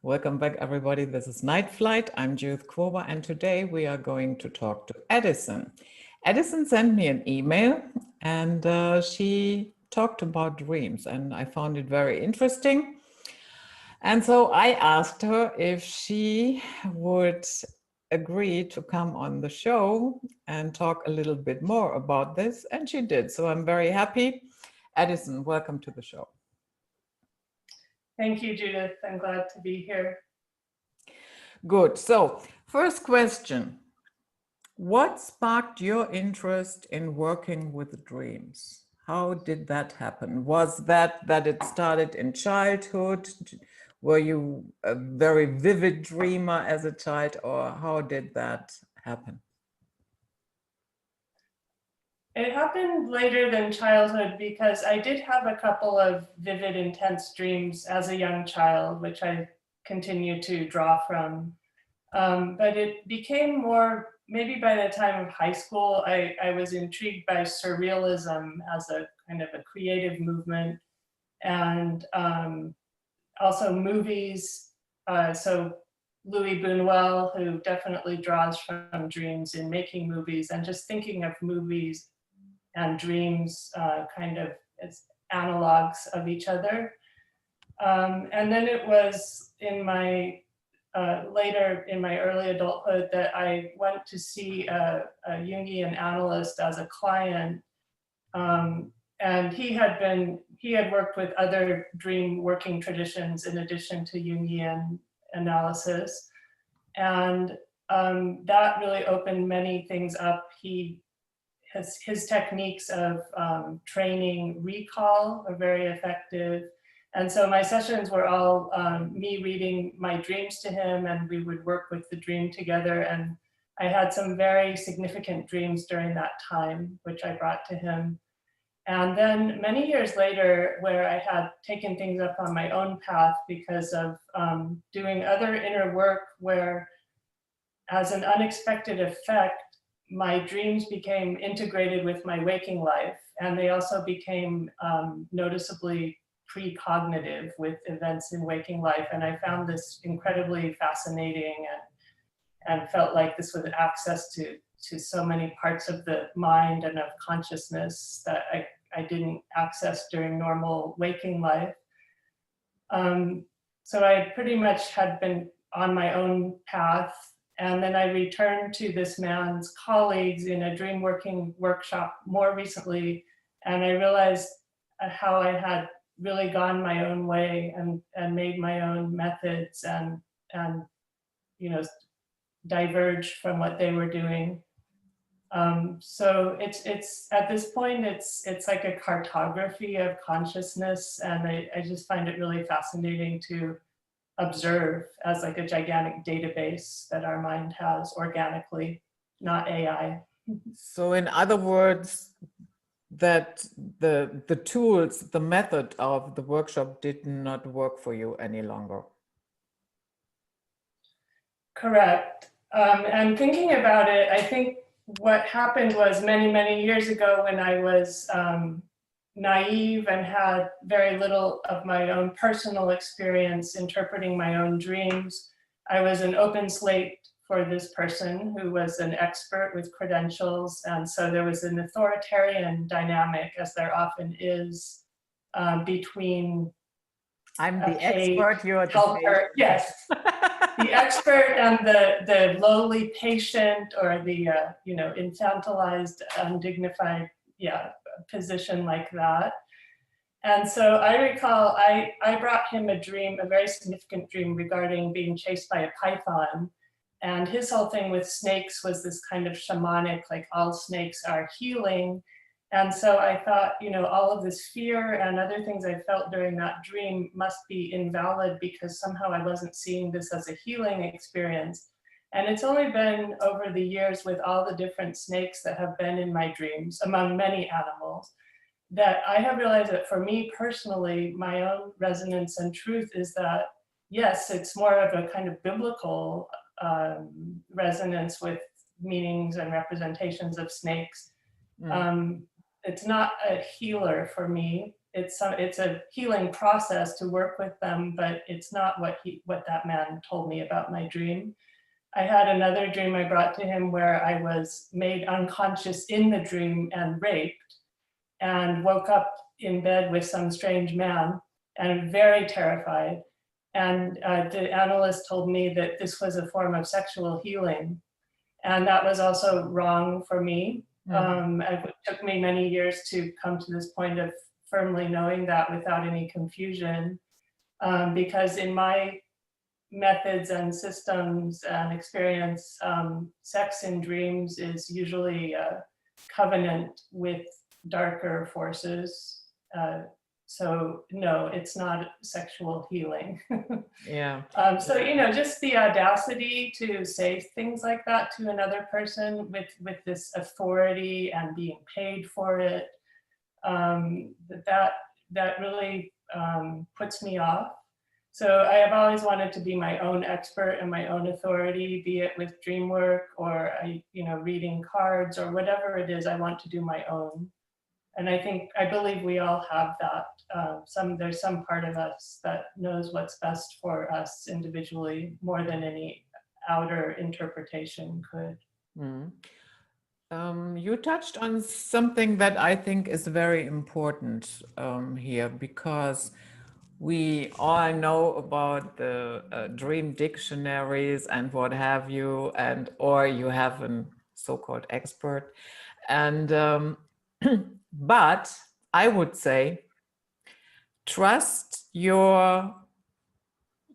Welcome back, everybody. This is Night Flight. I'm Judith Korber, and today we are going to talk to Addison. Addison sent me an email, and she talked about dreams, and I found it very interesting. And so I asked her if she would agree to come on the show and talk a little bit more about this, and she did. So I'm very happy. Addison, welcome to the show. Thank you, Judith. I'm glad to be here. Good. So, first question. What sparked your interest in working with dreams? How did that happen? Was that it started in childhood? Were you a very vivid dreamer as a child, or how did that happen? It happened later than childhood because I did have a couple of vivid, intense dreams as a young child, which I continue to draw from. But it became more, maybe by the time of high school, I was intrigued by surrealism as a kind of a creative movement, and also movies. So Louis Buñuel, who definitely draws from dreams in making movies, and just thinking of movies and dreams kind of as analogs of each other. And then it was in my later in my early adulthood that I went to see a Jungian analyst as a client. And he had worked with other dream working traditions in addition to Jungian analysis. And that really opened many things up. His techniques of training recall are very effective. And so my sessions were all me reading my dreams to him, and we would work with the dream together. And I had some very significant dreams during that time, which I brought to him. And then many years later, where I had taken things up on my own path because of doing other inner work, where as an unexpected effect, my dreams became integrated with my waking life, and they also became noticeably precognitive with events in waking life. And I found this incredibly fascinating, and felt like this was access to so many parts of the mind and of consciousness that I didn't access during normal waking life. So I pretty much had been on my own path. And then I returned to this man's colleagues in a dream working workshop more recently, and I realized how I had really gone my own way and made my own methods and diverged from what they were doing. So it's at this point it's like a cartography of consciousness, and I just find it really fascinating to observe as like a gigantic database that our mind has organically, not AI. So in other words, that the tools, the method of the workshop did not work for you any longer. Correct. And thinking about it, I think what happened was many years ago, when I was naive and had very little of my own personal experience interpreting my own dreams, I was an open slate for this person who was an expert with credentials. And so there was an authoritarian dynamic, as there often is, between I'm the expert, you're the helper. Yes. The expert and the lowly patient, or the infantilized, undignified, position like that. And so I recall I brought him a dream, a very significant dream regarding being chased by a python. And his whole thing with snakes was this kind of shamanic, like all snakes are healing. And so I thought, all of this fear and other things I felt during that dream must be invalid, because somehow I wasn't seeing this as a healing experience. And it's only been over the years, with all the different snakes that have been in my dreams, among many animals, that I have realized that for me personally, my own resonance and truth is that, yes, it's more of a kind of biblical resonance with meanings and representations of snakes. It's not a healer for me. it's a healing process to work with them, but it's not what that man told me about my dream. I had another dream I brought to him where I was made unconscious in the dream and raped, and woke up in bed with some strange man and very terrified. And the analyst told me that this was a form of sexual healing. And that was also wrong for me. It took me many years to come to this point of firmly knowing that without any confusion, because in my methods and systems and experience, sex in dreams is usually a covenant with darker forces. So no, it's not sexual healing. Yeah. So, you know, just the audacity to say things like that to another person with this authority and being paid for it, that really puts me off. So I have always wanted to be my own expert and my own authority, be it with DreamWork or, you know, reading cards or whatever it is. I want to do my own. And I believe we all have that. There's some part of us that knows what's best for us individually more than any outer interpretation could. You touched on something that I think is very important here, because we all know about the dream dictionaries and what have you, or you have a so-called expert. And but I would say, trust your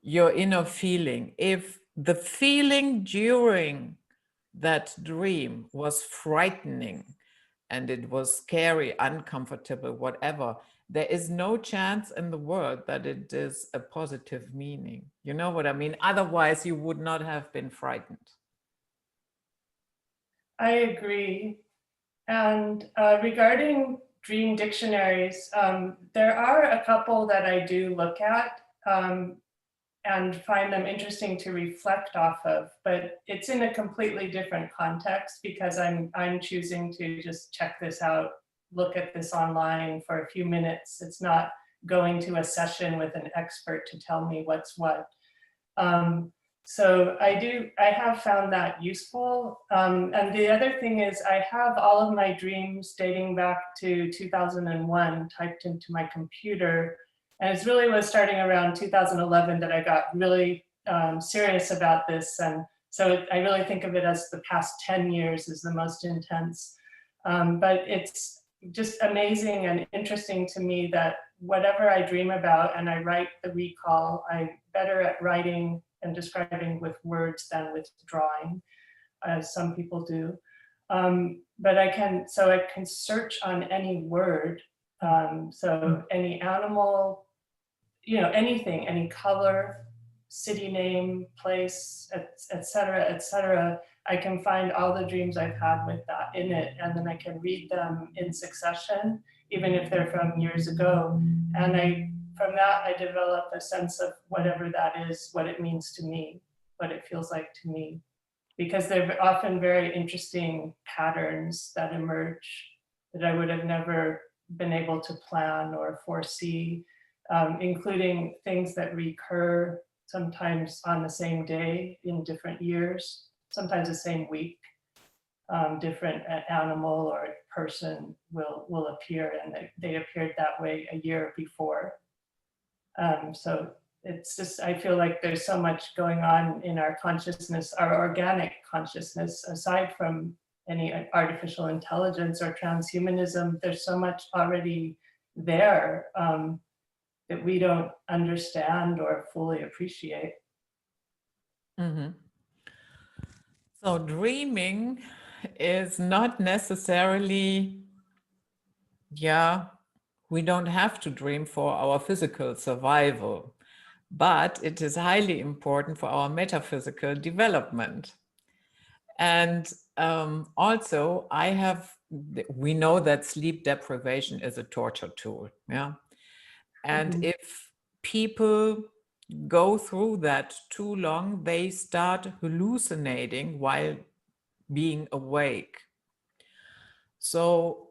inner feeling. If the feeling during that dream was frightening and it was scary, uncomfortable, whatever, there is no chance in the world that it is a positive meaning. You know what I mean? Otherwise, you would not have been frightened. I agree. And regarding dream dictionaries, there are a couple that I do look at and find them interesting to reflect off of, but it's in a completely different context because I'm choosing to just check this out, look at this online for a few minutes. It's not going to a session with an expert to tell me what's what. So I have found that useful. And the other thing is I have all of my dreams dating back to 2001 typed into my computer. And it really was starting around 2011 that I got really serious about this. And so I really think of it as the past 10 years is the most intense. But it's just amazing and interesting to me that whatever I dream about and I write the recall, I'm better at writing and describing with words than with drawing, as some people do. But I can search on any word. So any animal, you know, anything, any color, city name, place, et cetera, I can find all the dreams I've had with that in it, and then I can read them in succession, even if they're from years ago. And from that, I develop a sense of whatever that is, what it means to me, what it feels like to me. Because they're often very interesting patterns that emerge that I would have never been able to plan or foresee, including things that recur sometimes on the same day in different years, sometimes the same week. Different animal or person will appear, and they appeared that way a year before. So it's just, I feel like there's so much going on in our consciousness, our organic consciousness, aside from any artificial intelligence or transhumanism. There's so much already there that we don't understand or fully appreciate. Mm-hmm. So dreaming is not necessarily, we don't have to dream for our physical survival, but it is highly important for our metaphysical development. And also we know that sleep deprivation is a torture tool. Yeah. And if people go through that too long, they start hallucinating while being awake. So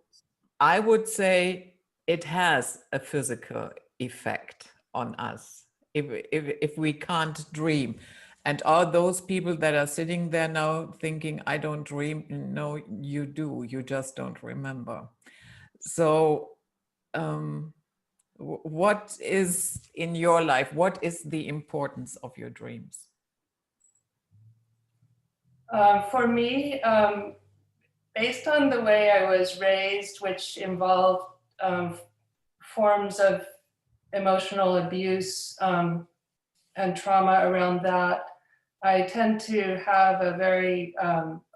I would say it has a physical effect on us if we can't dream. And all those people that are sitting there now thinking, I don't dream, no, you do, you just don't remember. So what is in your life, what is the importance of your dreams? For me, based on the way I was raised, which involved forms of emotional abuse and trauma around that, I tend to have a very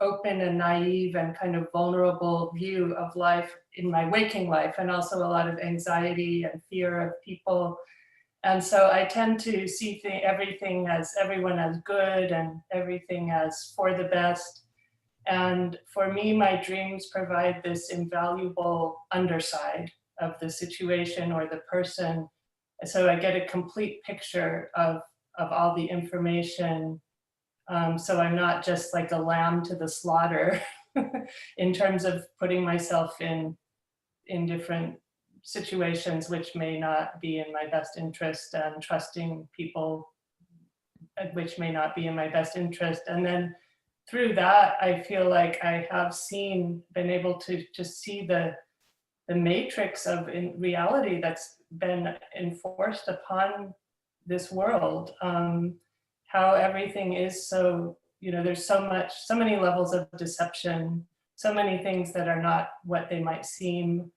open and naive and kind of vulnerable view of life in my waking life, and also a lot of anxiety and fear of people. And so I tend to see everything as everyone as good and everything as for the best. And for me, my dreams provide this invaluable underside of the situation or the person. So I get a complete picture of all the information. So I'm not just like a lamb to the slaughter in terms of putting myself in different situations which may not be in my best interest, and trusting people which may not be in my best interest. And then through that, I feel like I have been able to just see the matrix of in reality that's been enforced upon this world. How everything is so, there's so many levels of deception, so many things that are not what they might seem.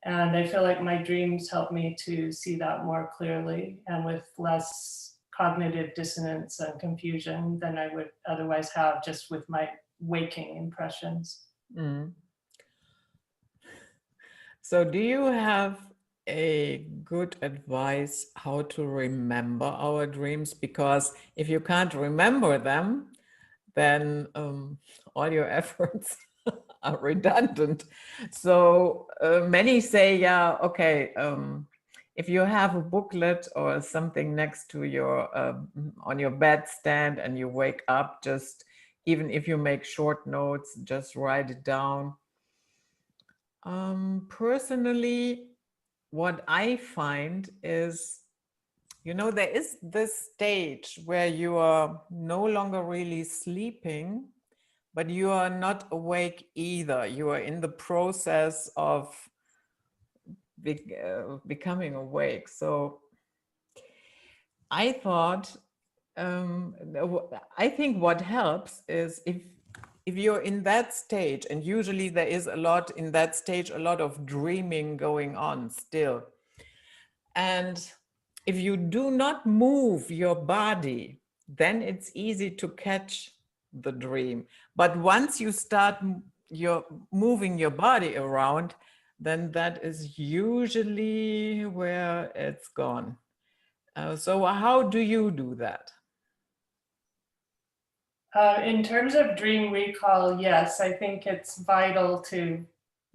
And I feel like my dreams help me to see that more clearly and with less cognitive dissonance and confusion than I would otherwise have just with my waking impressions. Mm. So do you have a good advice how to remember our dreams? Because if you can't remember them, then all your efforts are redundant. So many say, yeah, okay, if you have a booklet or something next to your, on your bedstand and you wake up, just even if you make short notes, just write it down. Personally, what I find is, there is this stage where you are no longer really sleeping, but you are not awake either. You are in the process of becoming awake. So I thought, I think what helps is if you're in that stage, and usually there is a lot in that stage, a lot of dreaming going on still. And if you do not move your body, then it's easy to catch the dream. But once you start moving your body around, then that is usually where it's gone. So how do you do that? In terms of dream recall, yes, I think it's vital to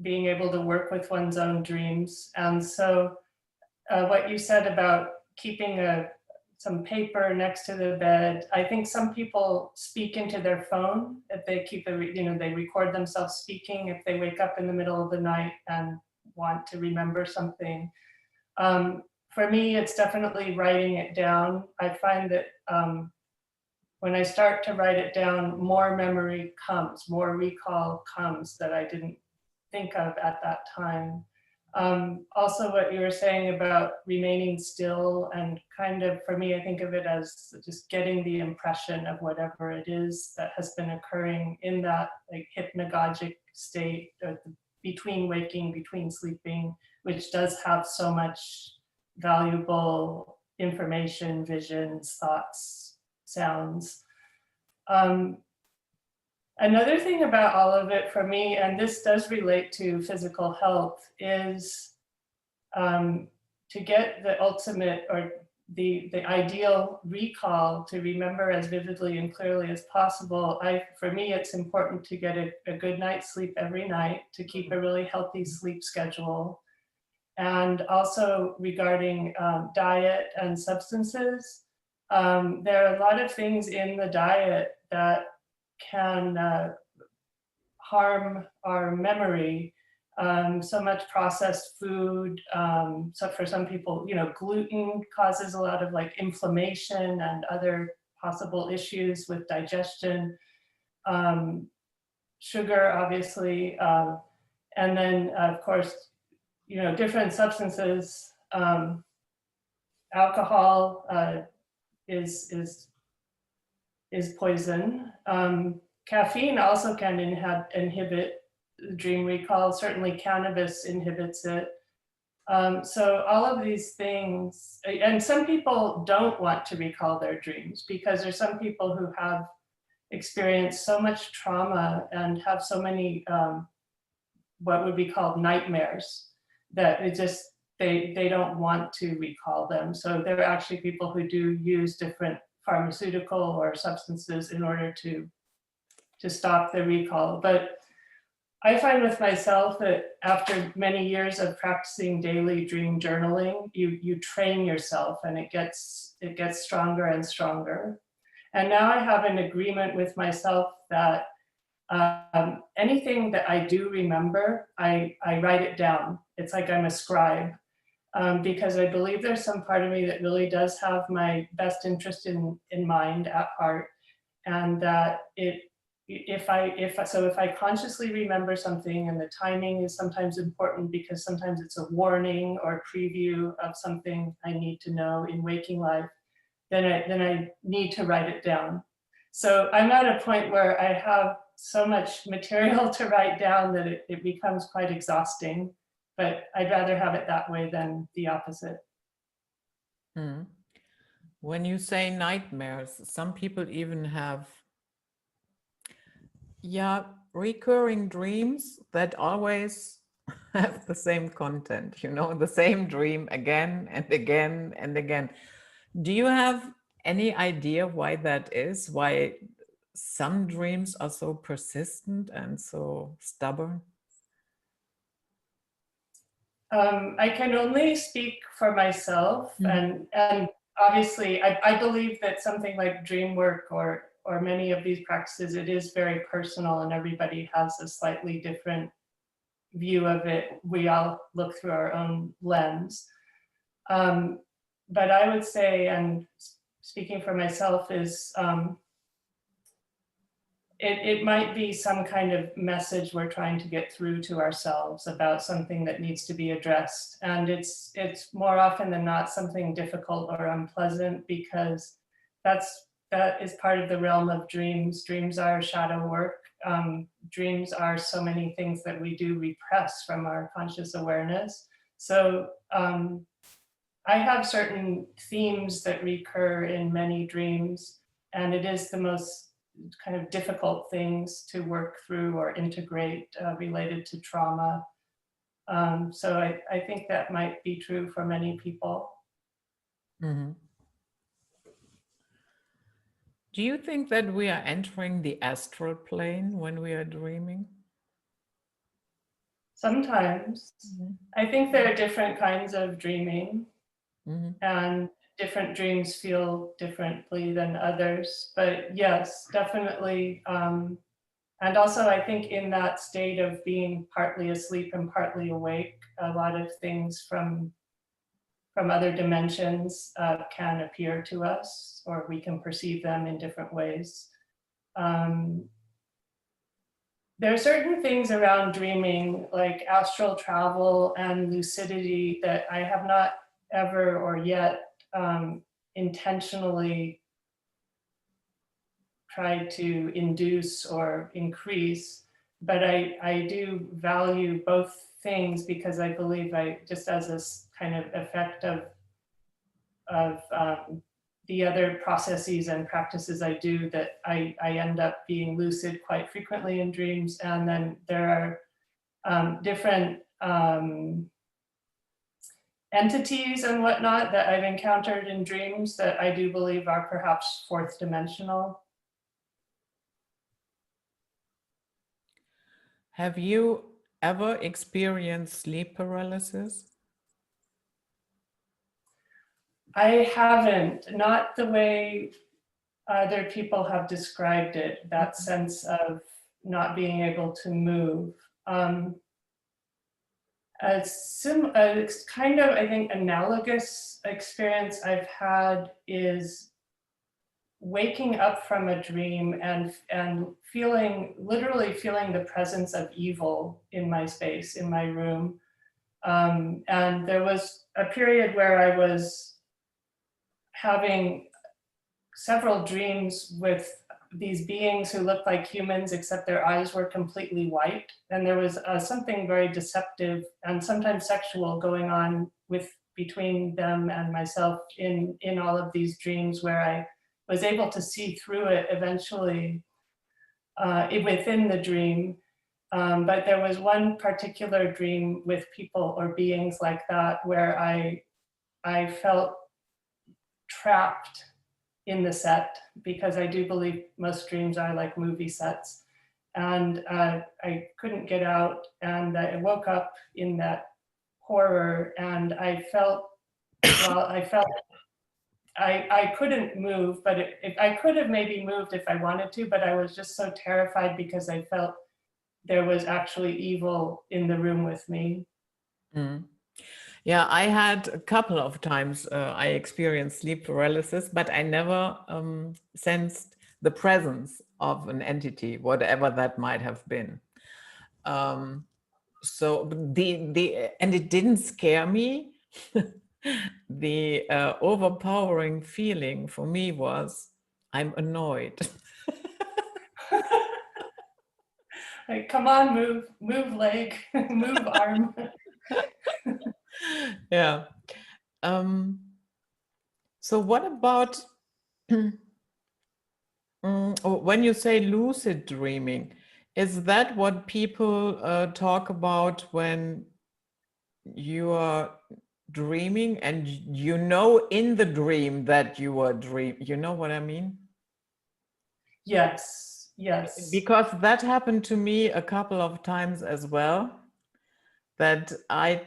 being able to work with one's own dreams. And so what you said about keeping some paper next to the bed, I think some people speak into their phone if they keep they record themselves speaking if they wake up in the middle of the night and want to remember something. For me, it's definitely writing it down. I find that when I start to write it down, more memory comes, more recall comes that I didn't think of at that time. Also, what you were saying about remaining still, and kind of, for me, I think of it as just getting the impression of whatever it is that has been occurring in that like hypnagogic state, or between waking, between sleeping, which does have so much valuable information, visions, thoughts, sounds. Another thing about all of it for me, and this does relate to physical health, is to get the ultimate or the ideal recall, to remember as vividly and clearly as possible. For me, it's important to get a good night's sleep every night, to keep a really healthy sleep schedule. And also regarding diet and substances, there are a lot of things in the diet that can harm our memory. so much processed food. So for some people, gluten causes a lot of like inflammation and other possible issues with digestion. Sugar, obviously, and then of course, different substances. Alcohol is poison. Caffeine also can inhibit dream recall. Certainly cannabis inhibits it. So all of these things, and some people don't want to recall their dreams because there's some people who have experienced so much trauma and have so many what would be called nightmares that they don't want to recall them. So there are actually people who do use different pharmaceutical or substances in order to stop the recall. But I find with myself that after many years of practicing daily dream journaling, you train yourself and it gets stronger and stronger. And now I have an agreement with myself that anything that I do remember, I write it down. It's like I'm a scribe, because I believe there's some part of me that really does have my best interest in mind at heart, and that if I consciously remember something, and the timing is sometimes important because sometimes it's a warning or a preview of something I need to know in waking life, then I need to write it down. So I'm at a point where I have so much material to write down that it becomes quite exhausting, but I'd rather have it that way than the opposite. When you say nightmares, some people even have recurring dreams that always have the same content, the same dream again and again and again. Do you have any idea why that is? Why some dreams are so persistent and so stubborn? I can only speak for myself, and obviously I believe that something like DreamWork or many of these practices, it is very personal and everybody has a slightly different view of it. We all look through our own lens. But I would say, and speaking for myself, is it might be some kind of message we're trying to get through to ourselves about something that needs to be addressed. And it's more often than not something difficult or unpleasant, because that is part of the realm of dreams. Dreams are shadow work. Dreams are so many things that we do repress from our conscious awareness. So I have certain themes that recur in many dreams, and it is the most kind of difficult things to work through or integrate related to trauma. So I think that might be true for many people. Do you think that we are entering the astral plane when we are dreaming? Sometimes. I think there are different kinds of dreaming, and different dreams feel differently than others. But yes, definitely. And also I think in that state of being partly asleep and partly awake, a lot of things from other dimensions can appear to us, or we can perceive them in different ways. There are certain things around dreaming, like astral travel and lucidity, that I have not ever or yet intentionally tried to induce or increase, but I do value both things, because I believe just as this kind of effect of the other processes and practices I do, that I end up being lucid quite frequently in dreams. And then there are different entities and whatnot that I've encountered in dreams that I do believe are perhaps fourth dimensional. Have you ever experienced sleep paralysis? I haven't, not the way other people have described it, that sense of not being able to move. It's kind of, I think, analogous experience I've had is waking up from a dream and literally feeling the presence of evil in my space, in my room. And there was a period where I was having several dreams with these beings who looked like humans, except their eyes were completely white. And there was something very deceptive and sometimes sexual going on between them and myself in all of these dreams, where I was able to see through it eventually within the dream. But there was one particular dream with people or beings like that where I felt trapped in the set, because I do believe most dreams are like movie sets. And I couldn't get out, and I woke up in that horror, and I felt, I couldn't move, but I could have maybe moved if I wanted to, but I was just so terrified because I felt there was actually evil in the room with me. Mm. Yeah, I had a couple of times I experienced sleep paralysis, but I never sensed the presence of an entity, whatever that might have been. So and it didn't scare me. The overpowering feeling for me was, I'm annoyed. Like, come on, move leg, move arm. Yeah. So what about when you say lucid dreaming, is that what people talk about when you are dreaming and you know in the dream that you are you know what I mean? Yes, yes. Because that happened to me a couple of times as well, that I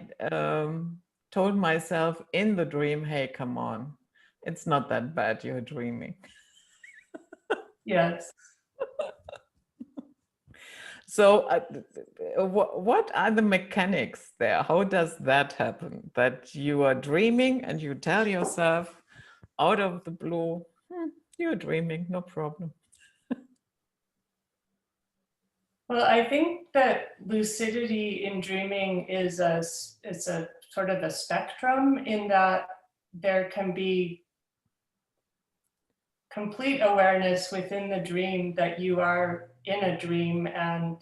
told myself in the dream, hey, come on, it's not that bad, you're dreaming. Yes. So what are the mechanics there? How does that happen? That you are dreaming and you tell yourself out of the blue, you're dreaming, no problem. Well, I think that lucidity in dreaming is it's a sort of a spectrum, in that there can be complete awareness within the dream that you are in a dream, and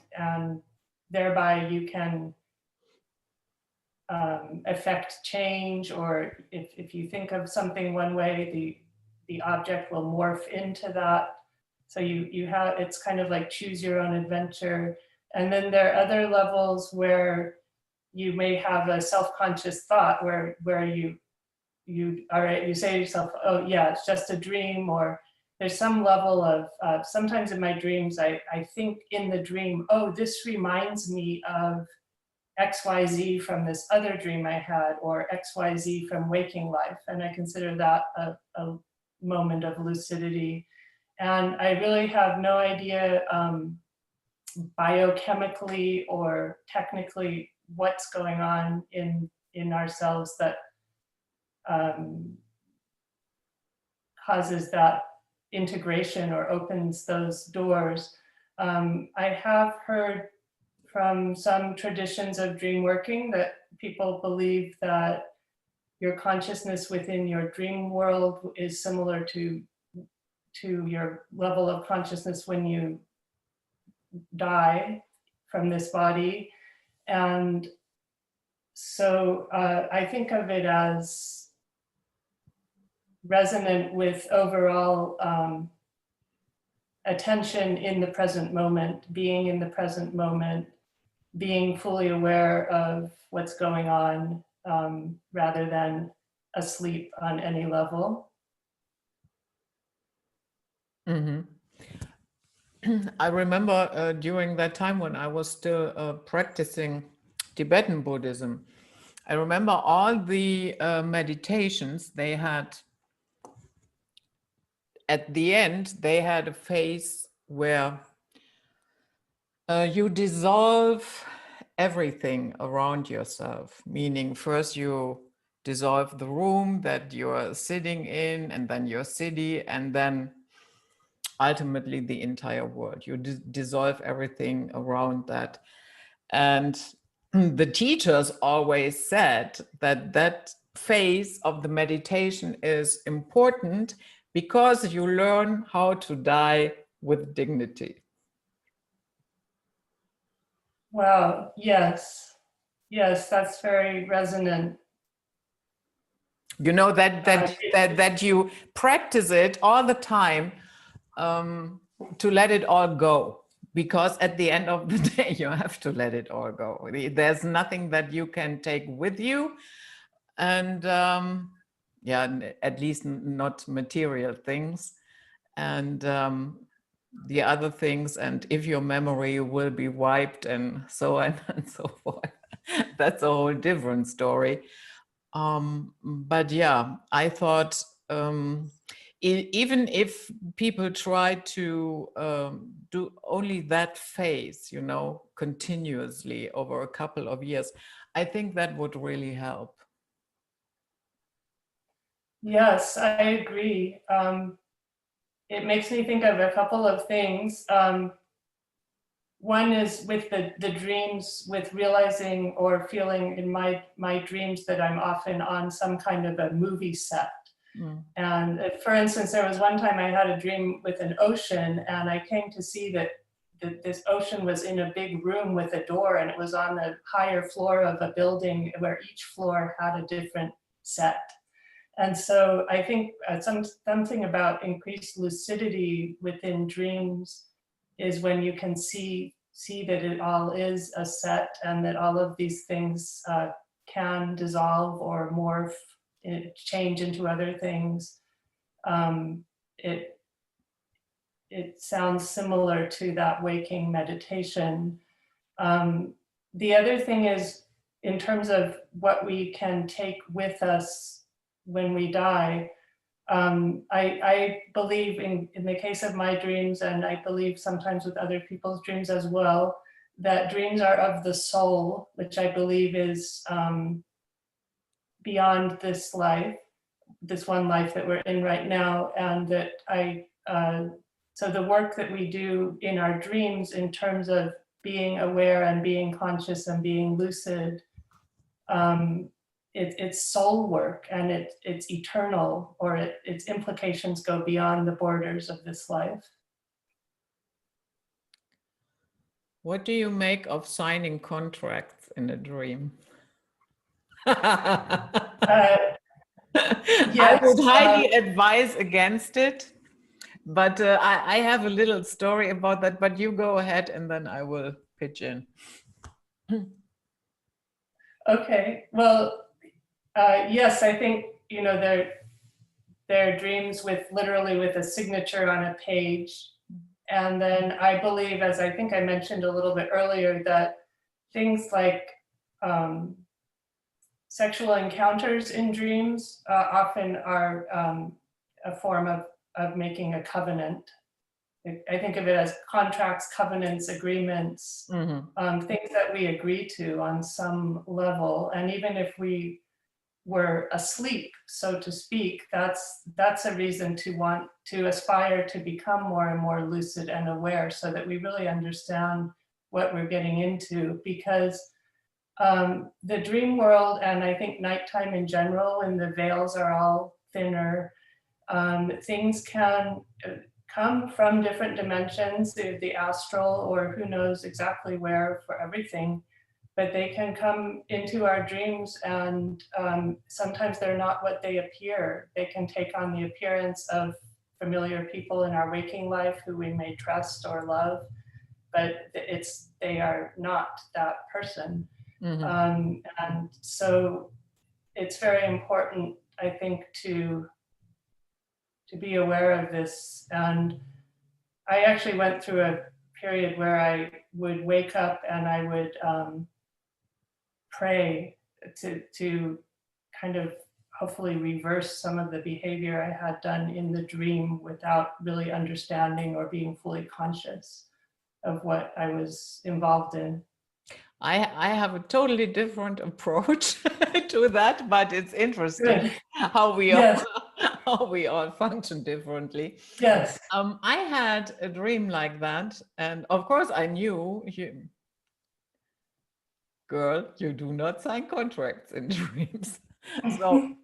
thereby you can affect change, or if you think of something one way, the object will morph into that. So you have, it's kind of like choose your own adventure. And then there are other levels where you may have a self-conscious thought where you say to yourself, oh yeah, it's just a dream. Or there's some level of, sometimes in my dreams, I think in the dream, oh, this reminds me of XYZ from this other dream I had, or XYZ from waking life. And I consider that a moment of lucidity. And I really have no idea biochemically or technically what's going on in ourselves that causes that integration or opens those doors. I have heard from some traditions of dream working that people believe that your consciousness within your dream world is similar to your level of consciousness when you die from this body. And so I think of it as resonant with overall attention in the present moment, being in the present moment, being fully aware of what's going on, rather than asleep on any level. Mm-hmm. I remember during that time when I was still practicing Tibetan Buddhism, I remember all the meditations they had. At the end, they had a phase where you dissolve everything around yourself, meaning first you dissolve the room that you're sitting in, and then your city, and then ultimately the entire world. You dissolve everything around that. And the teachers always said that that phase of the meditation is important because you learn how to die with dignity. Wow, yes. Yes, that's very resonant. You know, that you practice it all the time, to let it all go, because at the end of the day you have to let it all go. There's nothing that you can take with you, and yeah, at least not material things, and the other things, and if your memory will be wiped and so on and so forth, that's a whole different story. But yeah, I thought, even if people try to do only that phase, you know, continuously over a couple of years, I think that would really help. Yes, I agree. It makes me think of a couple of things. One is with the dreams, with realizing or feeling in my dreams that I'm often on some kind of a movie set. And for instance, there was one time I had a dream with an ocean, and I came to see that this ocean was in a big room with a door, and it was on the higher floor of a building where each floor had a different set. And so I think something about increased lucidity within dreams is when you can see that it all is a set, and that all of these things can dissolve or morph, change into other things. It sounds similar to that waking meditation. The other thing is, in terms of what we can take with us when we die, I believe in the case of my dreams, and I believe sometimes with other people's dreams as well, that dreams are of the soul, which I believe is beyond this life, this one life that we're in right now. And that so the work that we do in our dreams in terms of being aware and being conscious and being lucid, it's soul work, and it's eternal, or its implications go beyond the borders of this life. What do you make of signing contracts in a dream? I would highly advise against it, but I have a little story about that, but you go ahead and then I will pitch in. Okay, well, yes, I think, you know, they're dreams with literally with a signature on a page. And then I believe, as I think I mentioned a little bit earlier, that things like sexual encounters in dreams often are a form of making a covenant. I think of it as contracts, covenants, agreements, things that we agree to on some level. And even if we were asleep, so to speak, that's a reason to want to aspire to become more and more lucid and aware, so that we really understand what we're getting into. Because the dream world, and I think nighttime in general, when the veils are all thinner, things can come from different dimensions, the astral, or who knows exactly where for everything, but they can come into our dreams, and sometimes they're not what they appear. They can take on the appearance of familiar people in our waking life who we may trust or love, but they are not that person. And so it's very important, I think, to be aware of this. And I actually went through a period where I would wake up and I would pray to kind of hopefully reverse some of the behavior I had done in the dream without really understanding or being fully conscious of what I was involved in. I have a totally different approach to that, but it's interesting Good. how we all Yes. how we all function differently. Yes. I had a dream like that, and of course I knew, girl, you do not sign contracts in dreams. So,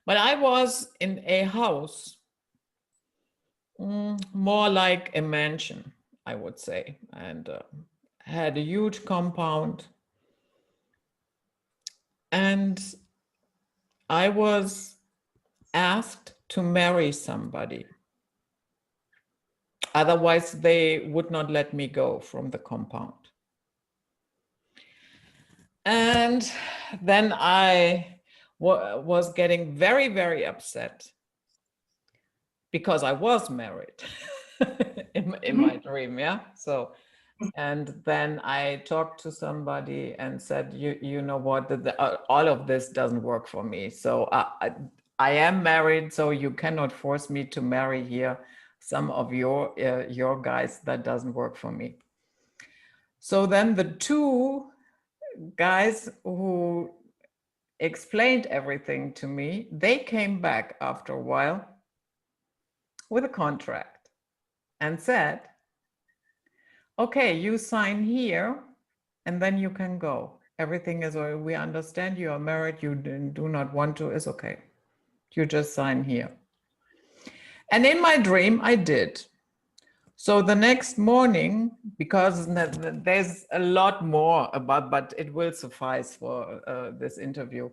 but I was in a house, more like a mansion, I would say, and had a huge compound. And I was asked to marry somebody. Otherwise, they would not let me go from the compound. And then I was getting very, very upset because I was married in my dream, yeah? So, and then I talked to somebody and said, you know what, all of this doesn't work for me. So I am married, so you cannot force me to marry here some of your guys. That doesn't work for me. So then the two guys who explained everything to me, they came back after a while with a contract and said, okay, you sign here and then you can go. Everything is, we understand you are married, you do not want to, it's okay. You just sign here. And in my dream, I did. So the next morning, because there's a lot more about, but it will suffice for this interview.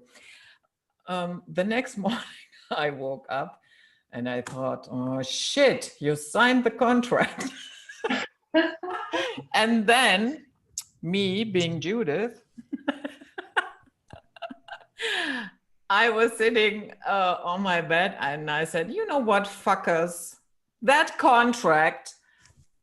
The next morning, I woke up and I thought, oh shit, you signed the contract. And then me being Judith, I was sitting on my bed and I said, you know what, fuckers, that contract,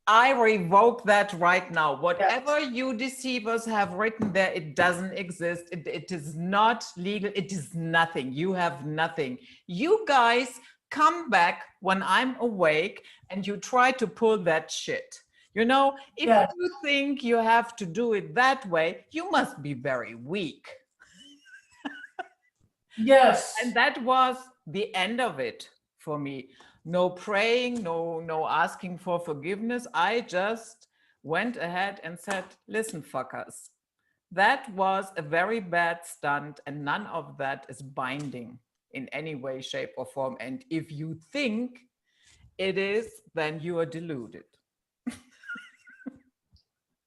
I revoke that right now. Whatever you deceivers have written there, it doesn't exist. It is not legal. It is nothing. You have nothing. You guys come back when I'm awake and you try to pull that shit. You know, if you think you have to do it that way, you must be very weak. Yes. And that was the end of it for me. No praying, no asking for forgiveness. I just went ahead and said, listen, fuckers, that was a very bad stunt and none of that is binding in any way, shape or form. And if you think it is, then you are deluded.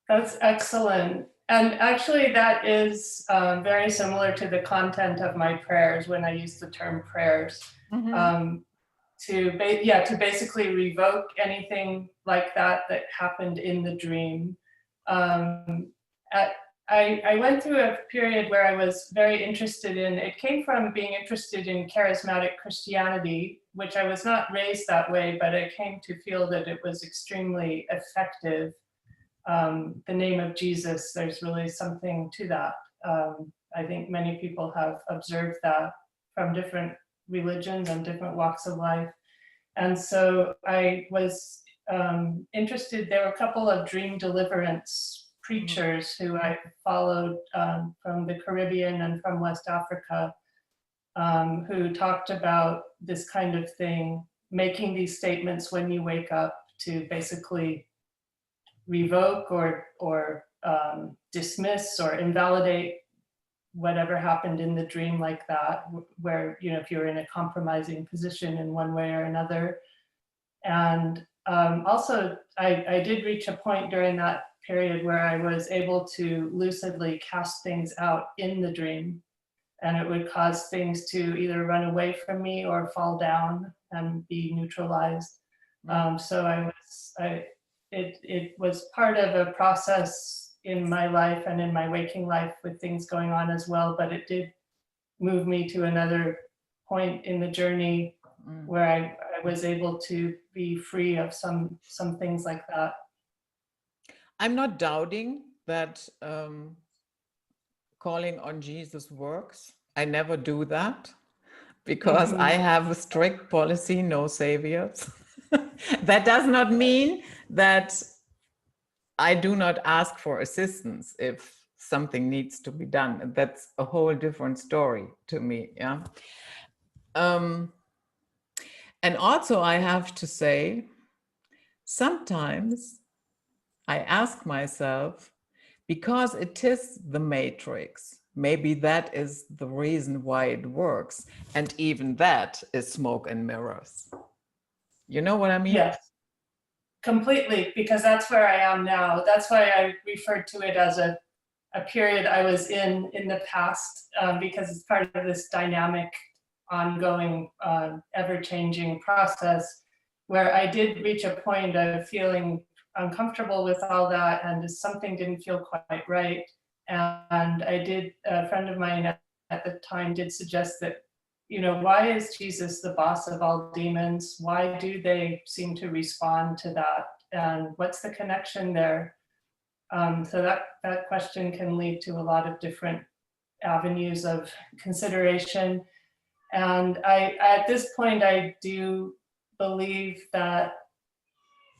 That's excellent. And actually that is very similar to the content of my prayers when I use the term prayers. To basically revoke anything like that happened in the dream. I went through a period where I was very interested in, it came from being interested in charismatic Christianity, which I was not raised that way, but I came to feel that it was extremely effective. The name of Jesus, there's really something to that. I think many people have observed that from different religions and different walks of life. And so I was interested, there were a couple of dream deliverance preachers who I followed from the Caribbean and from West Africa, who talked about this kind of thing, making these statements when you wake up to basically revoke or dismiss or invalidate whatever happened in the dream like that, where, you know, if you're in a compromising position in one way or another. And also, I did reach a point during that period where I was able to lucidly cast things out in the dream, and it would cause things to either run away from me or fall down and be neutralized. So it was part of a process in my life and in my waking life with things going on as well, but it did move me to another point in the journey where I was able to be free of some things like that. I'm not doubting that calling on Jesus works. I never do that because I have a strict policy, no saviors. That does not mean that I do not ask for assistance if something needs to be done. That's a whole different story to me. Yeah. And also I have to say, sometimes I ask myself, because it is the matrix, maybe that is the reason why it works. And even that is smoke and mirrors. You know what I mean? Yes, completely, because that's where I am now. That's why I referred to it as a period I was in the past, because it's part of this dynamic, ongoing, ever-changing process where I did reach a point of feeling uncomfortable with all that, and something didn't feel quite right. And I did, a friend of mine at the time did suggest that, you know, why is Jesus the boss of all demons? Why do they seem to respond to that? And what's the connection there? So that question can lead to a lot of different avenues of consideration. And at this point, I do believe that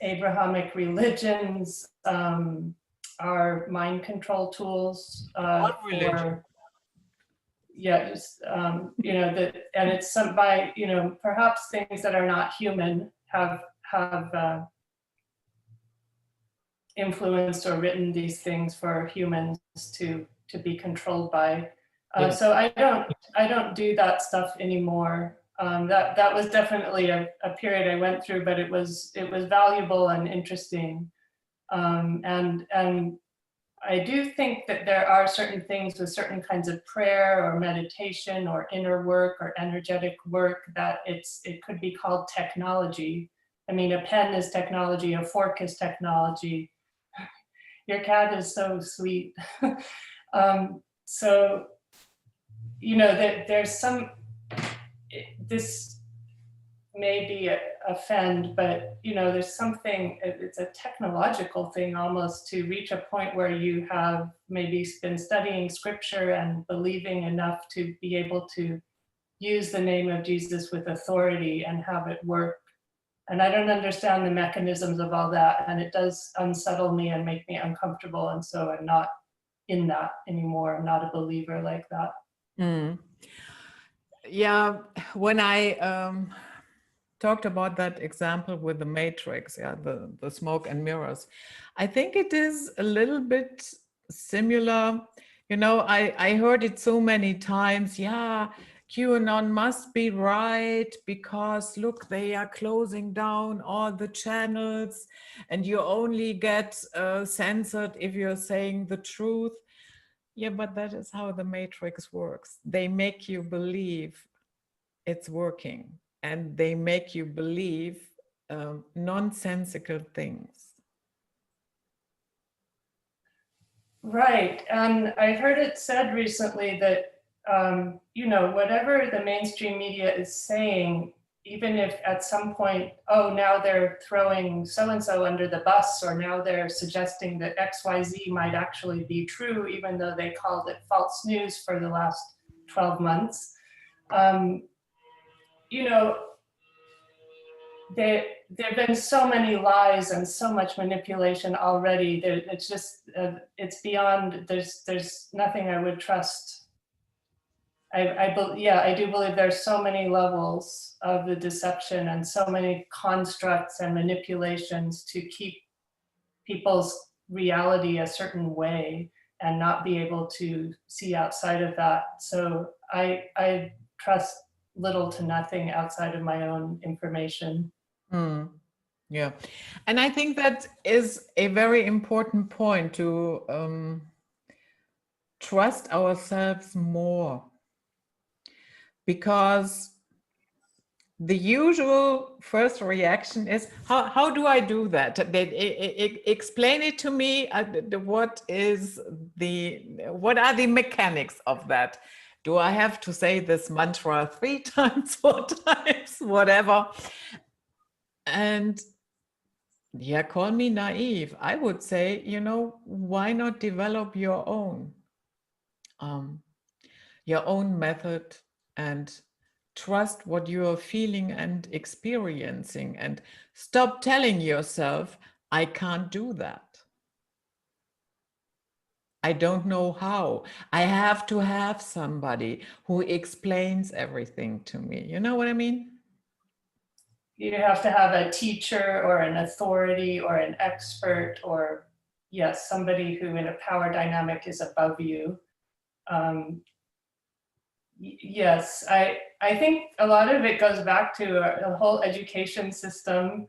Abrahamic religions are mind control tools for, yeah, just, you know, that, and it's some by, you know, perhaps things that are not human have influenced or written these things for humans to be controlled by. So I don't do that stuff anymore. That was definitely a period I went through, but it was valuable and interesting. And I do think that there are certain things with certain kinds of prayer or meditation or inner work or energetic work that it could be called technology. I mean, a pen is technology, a fork is technology. Your cat is so sweet. So, you know, there's some, this may be offend, but, you know, there's something, it's a technological thing almost to reach a point where you have maybe been studying scripture and believing enough to be able to use the name of Jesus with authority and have it work. And I don't understand the mechanisms of all that. And it does unsettle me and make me uncomfortable. And so I'm not in that anymore. I'm not a believer like that. Mm. Yeah, when I talked about that example with the matrix, yeah, the smoke and mirrors, I think it is a little bit similar. You know, I heard it so many times. Yeah, QAnon must be right because look, they are closing down all the channels and you only get censored if you're saying the truth. Yeah, but that is how the matrix works. They make you believe it's working and they make you believe nonsensical things. Right. And I heard it said recently that, you know, whatever the mainstream media is saying, even if at some point, oh, now they're throwing so-and-so under the bus, or now they're suggesting that XYZ might actually be true, even though they called it false news for the last 12 months. You know, there have been so many lies and so much manipulation already that it's just, it's beyond, there's nothing I would trust. Yeah, I do believe there's so many levels of the deception and so many constructs and manipulations to keep people's reality a certain way and not be able to see outside of that. So I trust little to nothing outside of my own information. Yeah, and I think that is a very important point to trust ourselves more, because the usual first reaction is, how do I do that? Explain it to me. What are the mechanics of that? Do I have to say this mantra 3 times, 4 times, whatever? And yeah, call me naive. I would say, you know, why not develop your own method and trust what you are feeling and experiencing, and stop telling yourself, I can't do that. I don't know how. I have to have somebody who explains everything to me. You know what I mean? You have to have a teacher or an authority or an expert, or yes, somebody who in a power dynamic is above you. Um, yes, I think a lot of it goes back to the whole education system.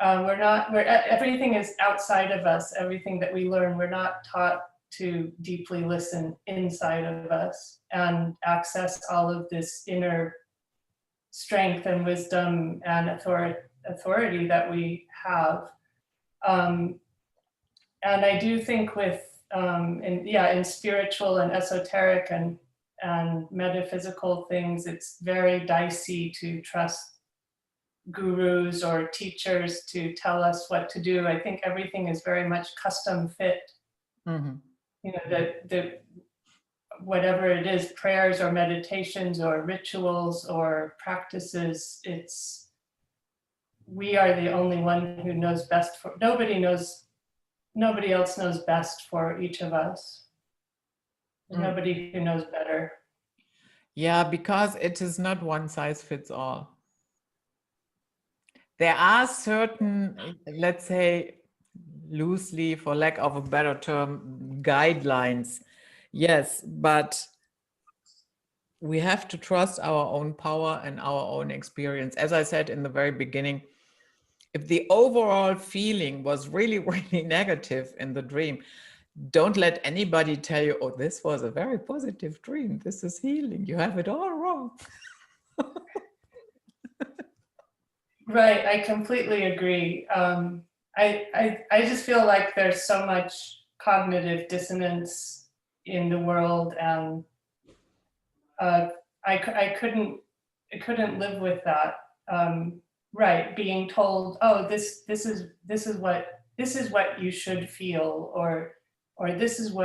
Everything is outside of us. Everything that we learn, we're not taught to deeply listen inside of us and access all of this inner strength and wisdom and authority that we have. And I do think with in spiritual and esoteric and metaphysical things, it's very dicey to trust gurus or teachers to tell us what to do. I think everything is very much custom fit. Mm-hmm. You know, the whatever it is, prayers or meditations or rituals or practices, we are the only one who knows best for, nobody else knows best for each of us. There's nobody who knows better. Yeah, because it is not one size fits all. There are certain, let's say, loosely, for lack of a better term, guidelines. Yes, but we have to trust our own power and our own experience. As I said in the very beginning, if the overall feeling was really, really negative in the dream, don't let anybody tell you, oh, this was a very positive dream. This is healing. You have it all wrong. Right, I completely agree. I just feel like there's so much cognitive dissonance in the world, and I couldn't live with that. Right, being told, oh, this is what you should feel, or this is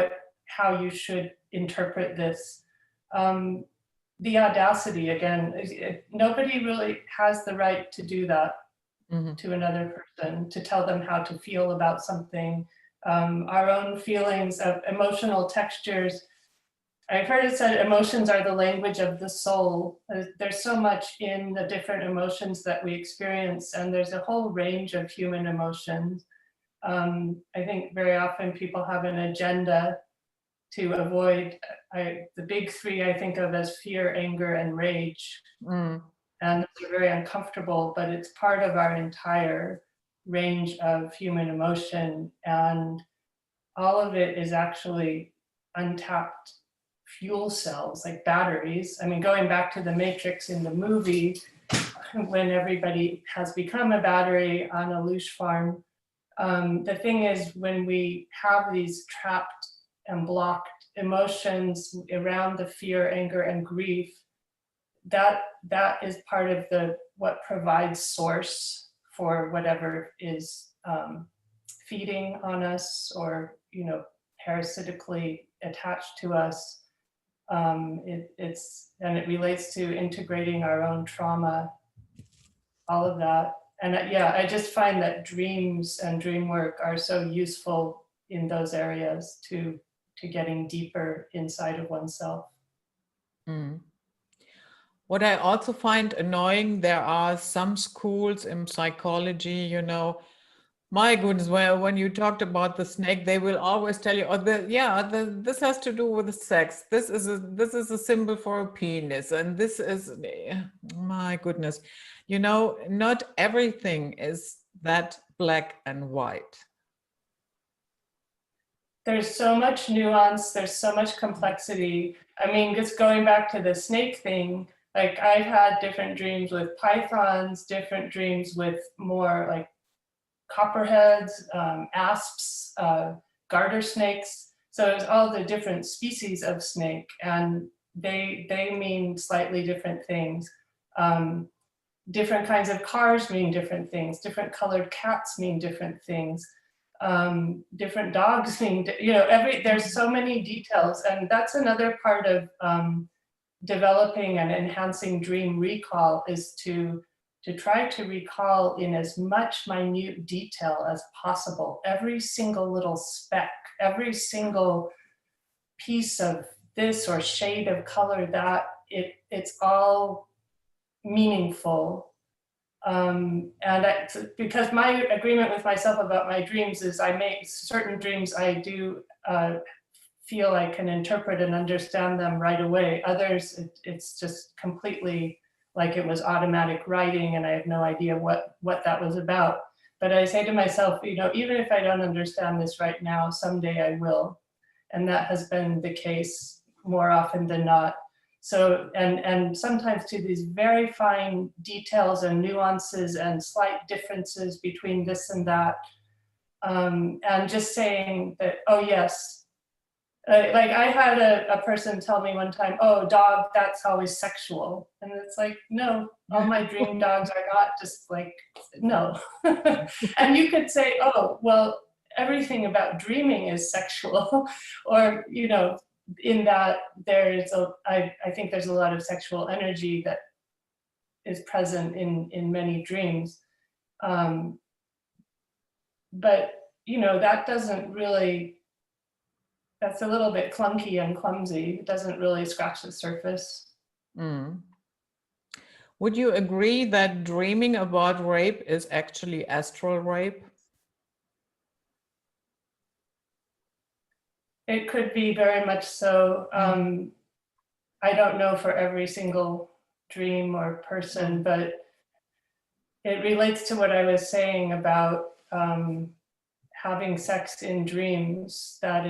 how you should interpret this. The audacity again, nobody really has the right to do that to another person, to tell them how to feel about something. Our own feelings of emotional textures. I've heard it said emotions are the language of the soul. There's so much in the different emotions that we experience, and there's a whole range of human emotions. I think very often people have an agenda to avoid the big three I think of as fear, anger, and rage. And they're very uncomfortable, but it's part of our entire range of human emotion. And all of it is actually untapped fuel cells, like batteries. I mean, going back to the Matrix in the movie, when everybody has become a battery on a Lush farm, the thing is, when we have these trapped and blocked emotions around the fear, anger, and grief, that is part of what provides source for whatever is feeding on us, or parasitically attached to us. It relates to integrating our own trauma, all of that. And I just find that dreams and dream work are so useful in those areas to getting deeper inside of oneself. What I also find annoying, there are some schools in psychology, my goodness, when you talked about the snake, they will always tell you, this has to do with sex. This is a symbol for a penis, and this is, my goodness, not everything is that black and white. There's so much nuance, there's so much complexity. I mean, just going back to the snake thing, like I've had different dreams with pythons, different dreams with more like copperheads, asps, garter snakes. So it's all the different species of snake, and they mean slightly different things. Different kinds of cars mean different things. Different colored cats mean different things. Different dogs mean, there's so many details, and that's another part of developing and enhancing dream recall, is to try to recall in as much minute detail as possible every single little speck, every single piece of this or shade of color that, it's all meaningful. Because my agreement with myself about my dreams is I make certain dreams, I do feel I can interpret and understand them right away. Others, it's just completely like it was automatic writing and I have no idea what that was about. But I say to myself, even if I don't understand this right now, someday I will. And that has been the case more often than not. So, and sometimes to these very fine details and nuances and slight differences between this and that. And just saying that, oh yes, like I had a person tell me one time, oh, dog, that's always sexual. And it's like, no, all my dream dogs are not, just like, no. And you could say, oh, well, everything about dreaming is sexual. Or, in that I think there's a lot of sexual energy that is present in many dreams. But, that doesn't really, that's a little bit clunky and clumsy. It doesn't really scratch the surface. Mm. Would you agree that dreaming about rape is actually astral rape? It could be very much so. I don't know for every single dream or person, but it relates to what I was saying about having sex in dreams, that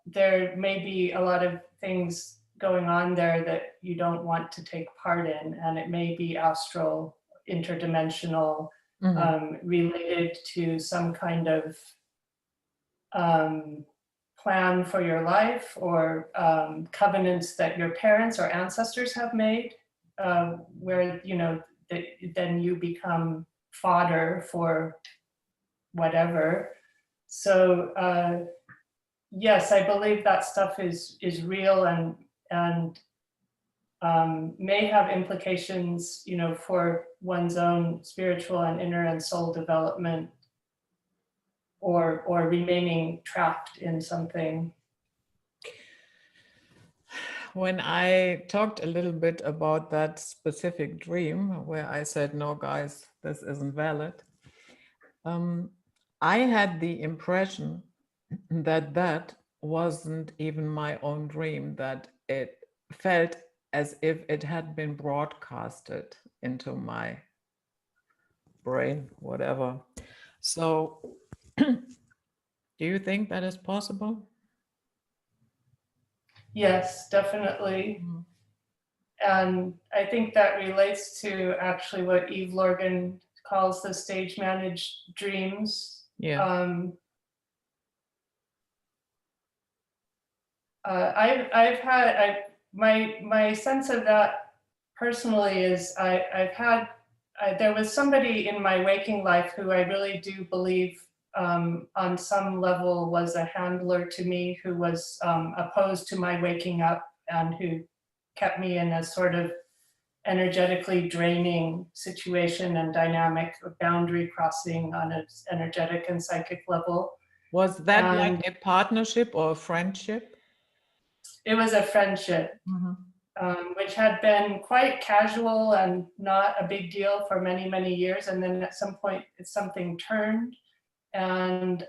there may be a lot of things going on there that you don't want to take part in, and it may be astral, interdimensional, related to some kind of plan for your life, or covenants that your parents or ancestors have made, where then you become fodder for whatever. So yes, I believe that stuff is real and may have implications, for one's own spiritual and inner and soul development, or remaining trapped in something. When I talked a little bit about that specific dream where I said, no, guys, this isn't valid, I had the impression that wasn't even my own dream, that it felt as if it had been broadcasted into my brain, whatever. So do you think that is possible? Yes, definitely. And I think that relates to actually what Eve Lorgan calls the stage-managed dreams. Yeah. I've had my sense of that personally is there was somebody in my waking life who I really do believe on some level was a handler to me, who was opposed to my waking up and who kept me in a sort of energetically draining situation and dynamic of boundary crossing on an energetic and psychic level. Was that like a partnership or a friendship? It was a friendship, which had been quite casual and not a big deal for many, many years. And then at some point, something turned, and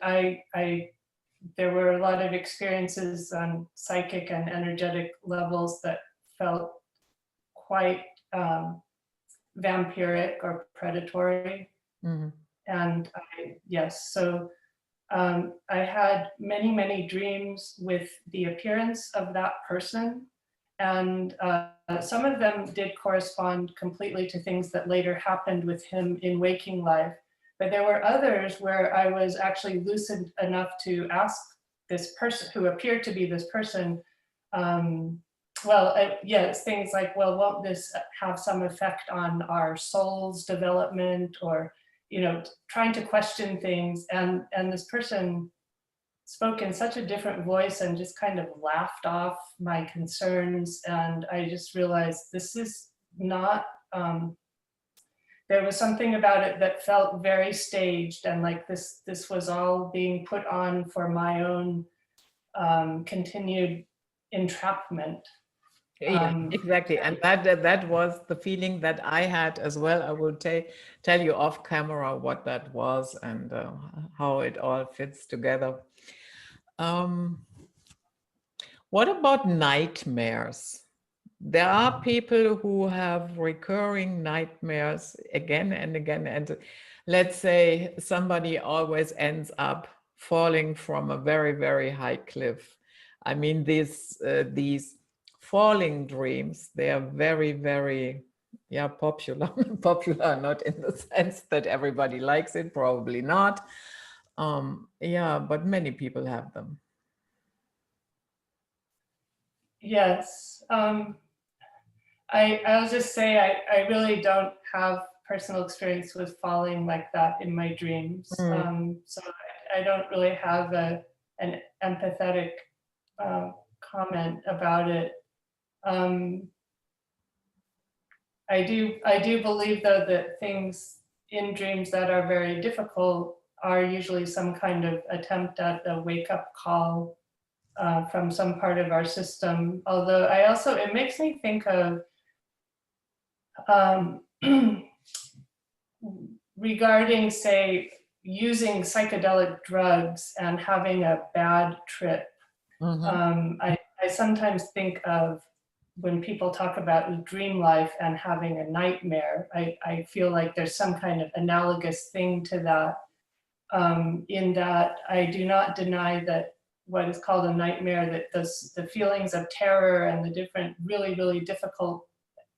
there were a lot of experiences on psychic and energetic levels that felt quite vampiric or predatory. And so I had many, many dreams with the appearance of that person. And some of them did correspond completely to things that later happened with him in waking life. But there were others where I was actually lucid enough to ask this person, who appeared to be this person, things like, well, won't this have some effect on our soul's development, or, trying to question things. And this person spoke in such a different voice and just kind of laughed off my concerns. And I just realized this is not, there was something about it that felt very staged, and like this was all being put on for my own continued entrapment. Yeah, exactly. And that was the feeling that I had as well. I will tell you off camera what that was and how it all fits together. What about nightmares? There are people who have recurring nightmares again and again. And let's say somebody always ends up falling from a very, very high cliff. I mean, these falling dreams, they are very, very, yeah, popular. Popular, not in the sense that everybody likes it, probably not. Yeah, but many people have them. Yes. I'll just say I really don't have personal experience with falling like that in my dreams. So I don't really have an empathetic comment about it. I do believe though that things in dreams that are very difficult are usually some kind of attempt at a wake-up call from some part of our system. Although it makes me think of regarding, say, using psychedelic drugs and having a bad trip. I sometimes think of when people talk about dream life and having a nightmare, I feel like there's some kind of analogous thing to that, in that I do not deny that what is called a nightmare, that the feelings of terror and the different really, really difficult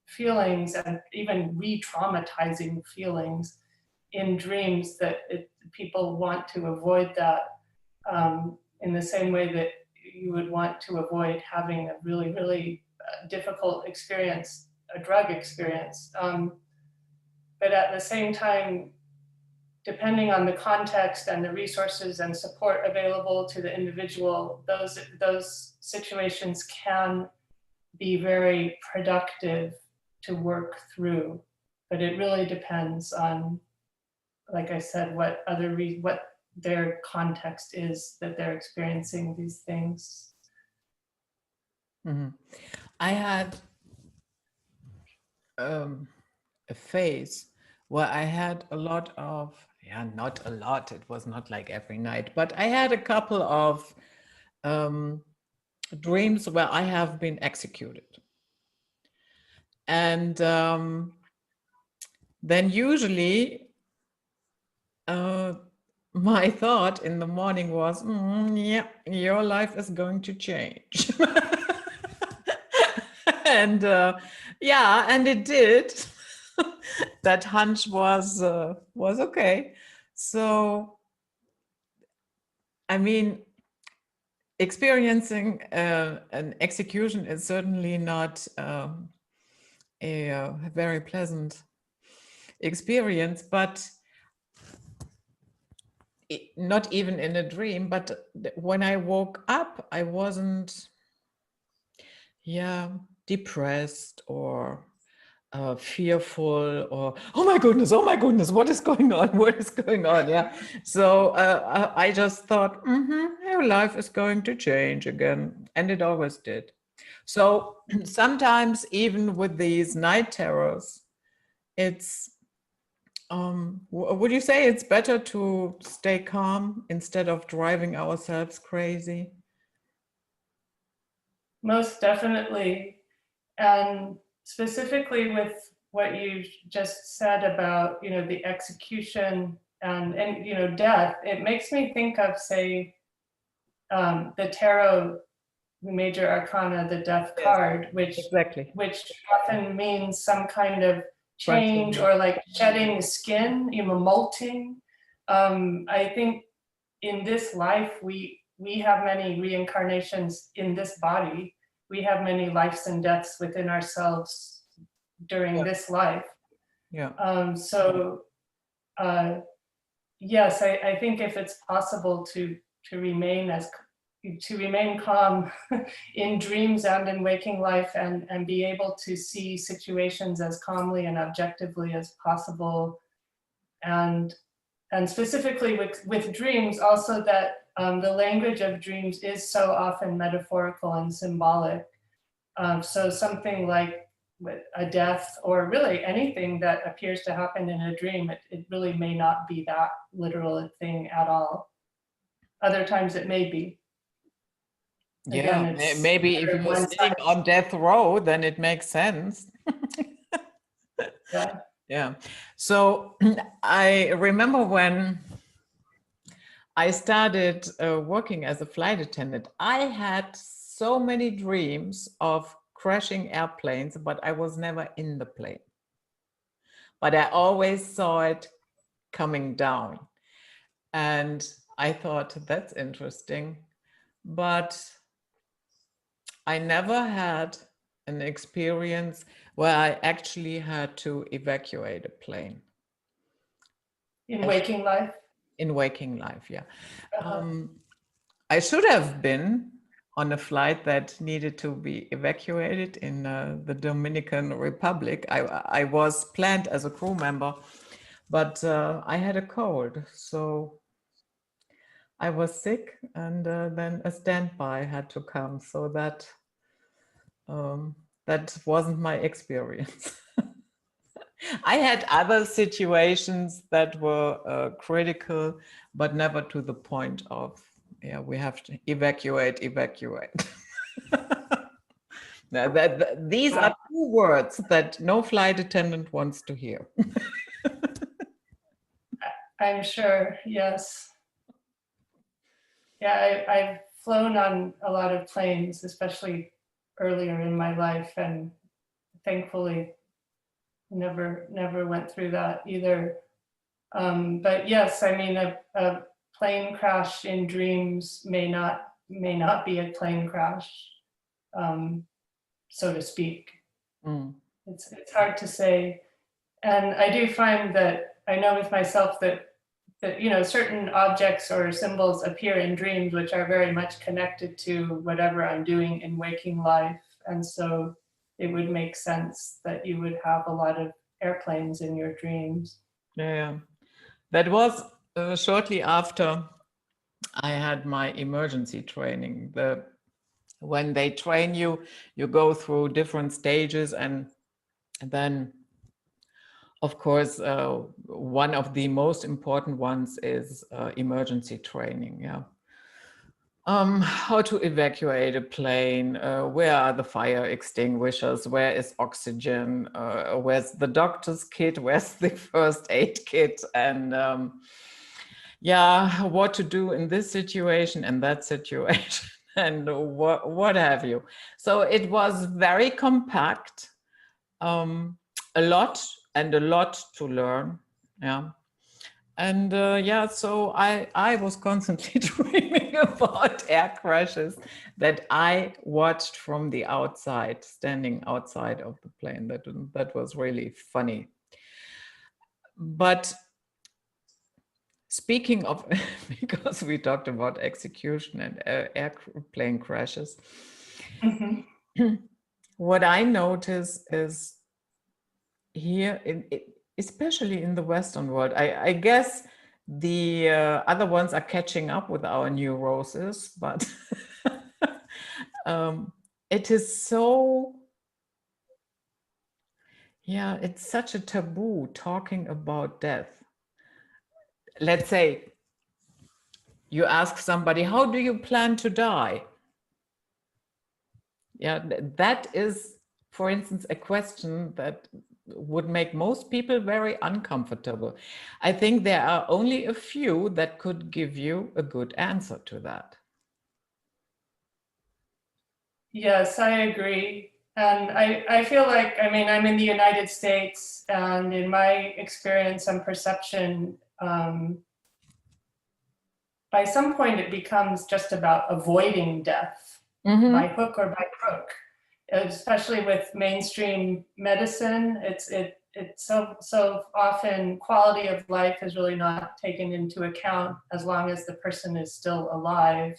feelings and even re-traumatizing feelings in dreams, that people want to avoid that in the same way that you would want to avoid having a really, really difficult experience, a drug experience. But at the same time, depending on the context and the resources and support available to the individual, those situations can be very productive to work through. But it really depends on, like I said, what their context is that they're experiencing these things. I had a phase where I had a lot of, not a lot, it was not like every night, but I had a couple of dreams where I have been executed. And then usually my thought in the morning was, yeah, your life is going to change. And yeah, and it did. That hunch was okay. So, I mean, experiencing an execution is certainly not a very pleasant experience, but not even in a dream. But when I woke up, I wasn't, depressed or fearful or oh my goodness, what is going on? Yeah. So I just thought, your life is going to change again, and it always did. So sometimes even with these night terrors, it's would you say it's better to stay calm instead of driving ourselves crazy? Most definitely. And specifically with what you just said about, the execution and death, it makes me think of, say, the tarot major arcana, the death card, which often means some kind of change or like shedding skin, molting. I think in this life, we have many reincarnations in this body. We have many lives and deaths within ourselves during this life. Yeah. Yes, I think if it's possible to remain calm in dreams and in waking life, and be able to see situations as calmly and objectively as possible, and specifically with dreams also, that the language of dreams is so often metaphorical and symbolic. So something like with a death, or really anything that appears to happen in a dream, it really may not be that literal a thing at all. Other times it may be. Yeah, Again, maybe if you're sitting on death row, then it makes sense. Yeah. Yeah. So I remember when I started working as a flight attendant, I had so many dreams of crashing airplanes, but I was never in the plane. But I always saw it coming down. And I thought, that's interesting. But I never had an experience where I actually had to evacuate a plane. In waking life? In waking life, yeah. I should have been on a flight that needed to be evacuated in the Dominican Republic. I was planned as a crew member, but I had a cold, so I was sick, and then a standby had to come, so that that wasn't my experience. I had other situations that were critical, but never to the point of, yeah, we have to evacuate. Now these are two words that no flight attendant wants to hear. I'm sure, yes. Yeah, I've flown on a lot of planes, especially earlier in my life, and thankfully never went through that either. But yes, I mean, a plane crash in dreams may not be a plane crash, so to speak. It's hard to say. And I do find that, I know with myself that you know, certain objects or symbols appear in dreams which are very much connected to whatever I'm doing in waking life. And so it would make sense that you would have a lot of airplanes in your dreams. Yeah, that was shortly after I had my emergency training. When they train you, you go through different stages, and then, of course, one of the most important ones is emergency training. Yeah. How to evacuate a plane, where are the fire extinguishers, where is oxygen, where's the doctor's kit, where's the first aid kit, and yeah, what to do in this situation and that situation, and what have you. So it was very compact, a lot to learn. Yeah. And yeah, so I was constantly dreaming about air crashes that I watched from the outside, standing outside of the plane. That was really funny. But speaking of, because we talked about execution and airplane crashes, what I notice is here, especially in the Western world, I guess the other ones are catching up with our neuroses, but it is so, yeah, it's such a taboo talking about death. Let's say you ask somebody, how do you plan to die? Yeah, that is, for instance, a question that would make most people very uncomfortable. I think there are only a few that could give you a good answer to that. Yes, I agree. And I feel like, I mean, I'm in the United States, and in my experience and perception, by some point it becomes just about avoiding death by hook or by crook. Especially with mainstream medicine, it's so often quality of life is really not taken into account as long as the person is still alive,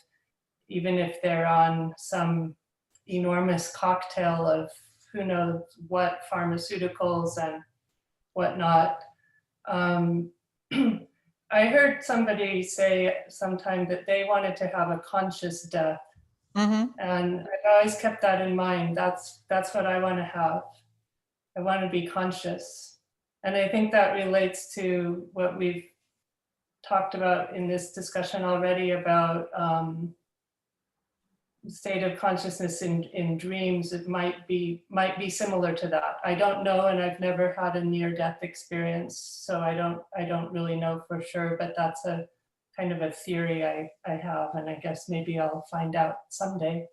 even if they're on some enormous cocktail of who knows what pharmaceuticals and whatnot. I heard somebody say sometime that they wanted to have a conscious death. And I've always kept that in mind. That's what I want to have. I want to be conscious. And I think that relates to what we've talked about in this discussion already about state of consciousness in dreams. It might be similar to that. I don't know, and I've never had a near-death experience, so I don't really know for sure, but that's a kind of a theory I have, and I guess maybe I'll find out someday.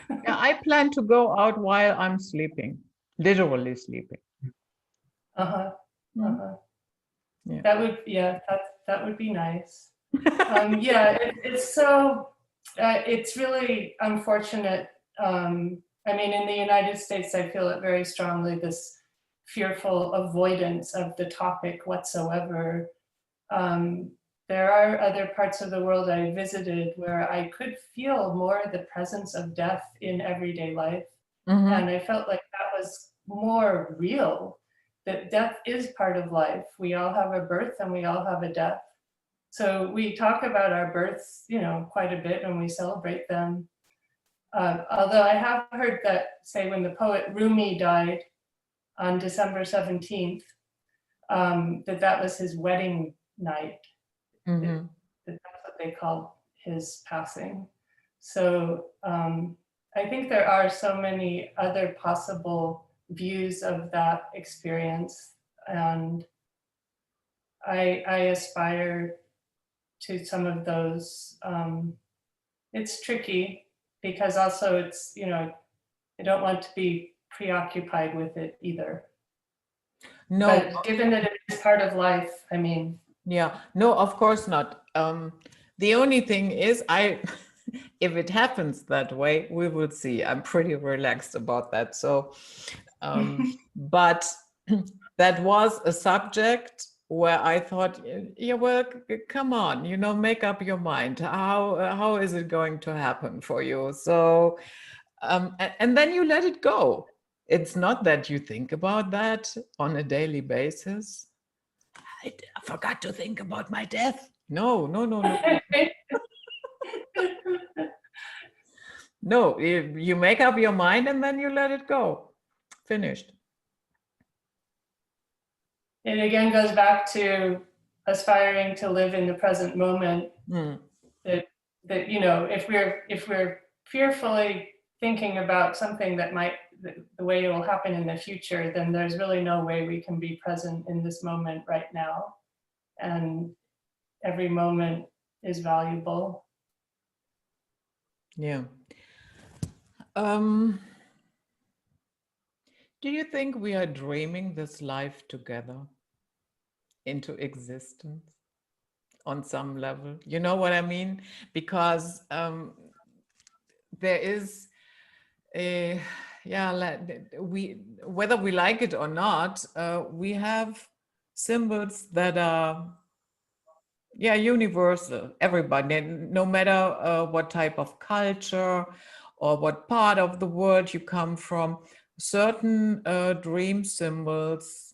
Yeah, I plan to go out while I'm sleeping, literally sleeping. Uh-huh. Uh-huh. Yeah. That would be nice. Yeah, it's so, it's really unfortunate. I mean, in the United States, I feel it very strongly, this fearful avoidance of the topic whatsoever. There are other parts of the world I visited where I could feel more the presence of death in everyday life. And I felt like that was more real, that death is part of life. We all have a birth and we all have a death. So we talk about our births, quite a bit, and we celebrate them. Although I have heard that, say, when the poet Rumi died on December 17th, that was his wedding night. That's what they called his passing. So I think there are so many other possible views of that experience, and I aspire to some of those. It's tricky because also it's, I don't want to be preoccupied with it either. No. But given that it is part of life, I mean. Yeah, no, of course not. The only thing is, if it happens that way, we will see. I'm pretty relaxed about that. So, but that was a subject where I thought, yeah, well, come on, make up your mind. How is it going to happen for you? So, and then you let it go. It's not that you think about that on a daily basis. I forgot to think about my death. No. No, you make up your mind and then you let it go. Finished. It again goes back to aspiring to live in the present moment. That if we're fearfully thinking about something that might, the way it will happen in the future, then there's really no way we can be present in this moment right now. And every moment is valuable. Yeah. Do you think we are dreaming this life together into existence on some level? You know what I mean? Because there is whether we like it or not, we have symbols that are universal. Everybody, no matter what type of culture or what part of the world you come from, certain dream symbols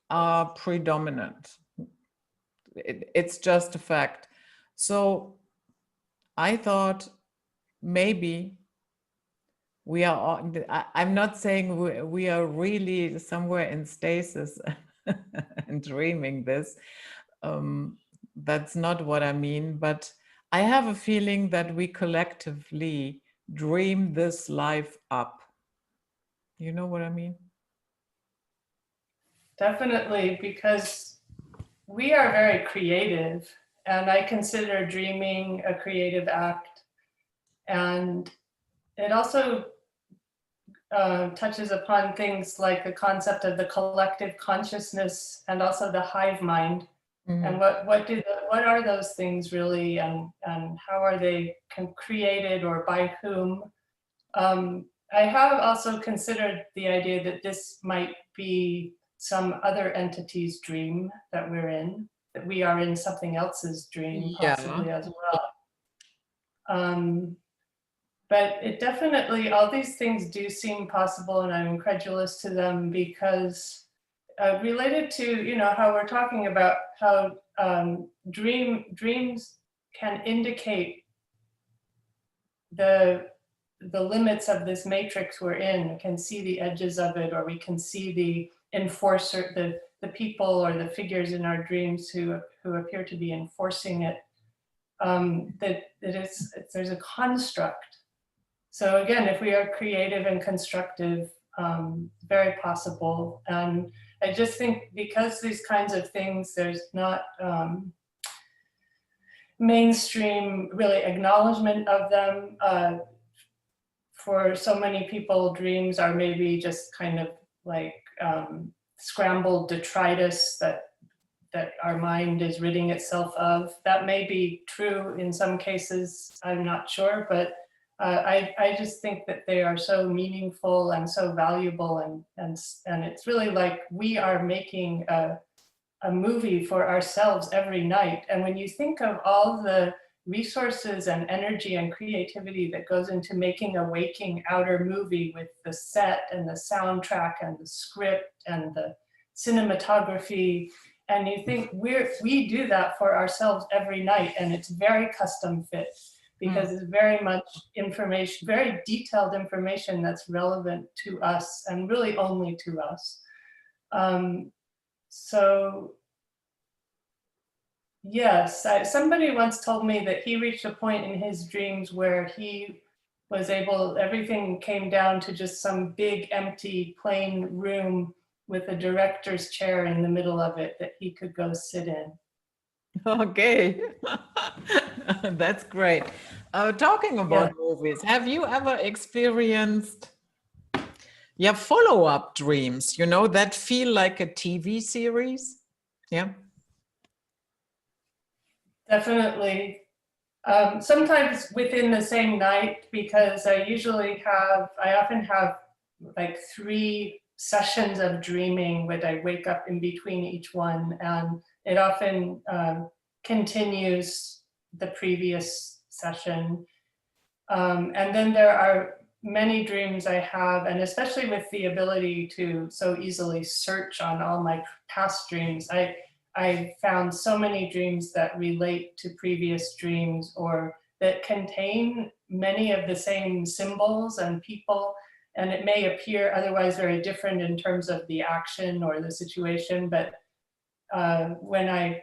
are predominant. It's just a fact. So I thought maybe we are, I'm not saying we are really somewhere in stasis and dreaming this. That's not what I mean, but I have a feeling that we collectively dream this life up. You know what I mean? Definitely, because we are very creative, and I consider dreaming a creative act. And it also touches upon things like the concept of the collective consciousness and also the hive mind. And what are those things really, and how are they created or by whom? I have also considered the idea that this might be some other entity's dream that we're in, that we are in something else's dream possibly as well. But it definitely, all these things do seem possible, and I'm incredulous to them because related to, how we're talking about how dreams can indicate the limits of this matrix we're in. We can see the edges of it, or we can see the enforcer, the people or the figures in our dreams who appear to be enforcing it. There's a construct. So again, if we are creative and constructive, very possible. And I just think because these kinds of things, there's not mainstream really acknowledgement of them. For so many people, dreams are maybe just kind of like scrambled detritus that our mind is ridding itself of. That may be true in some cases, I'm not sure, but I just think that they are so meaningful and so valuable, and it's really like we are making a movie for ourselves every night. And when you think of all the resources and energy and creativity that goes into making a waking outer movie with the set and the soundtrack and the script and the cinematography, and you think we do that for ourselves every night, and it's very custom fit because it's very much information, very detailed information that's relevant to us and really only to us. So yes, somebody once told me that he reached a point in his dreams where he was able, everything came down to just some big empty plain room with a director's chair in the middle of it that he could go sit in. Okay, that's great. Talking about movies, have you ever experienced follow-up dreams, that feel like a TV series? Yeah. Definitely. Sometimes within the same night, because I often have like 3 sessions of dreaming where I wake up in between each one, and it often continues the previous session. And then there are many dreams I have, and especially with the ability to so easily search on all my past dreams, I found so many dreams that relate to previous dreams or that contain many of the same symbols and people. And it may appear otherwise very different in terms of the action or the situation, but when I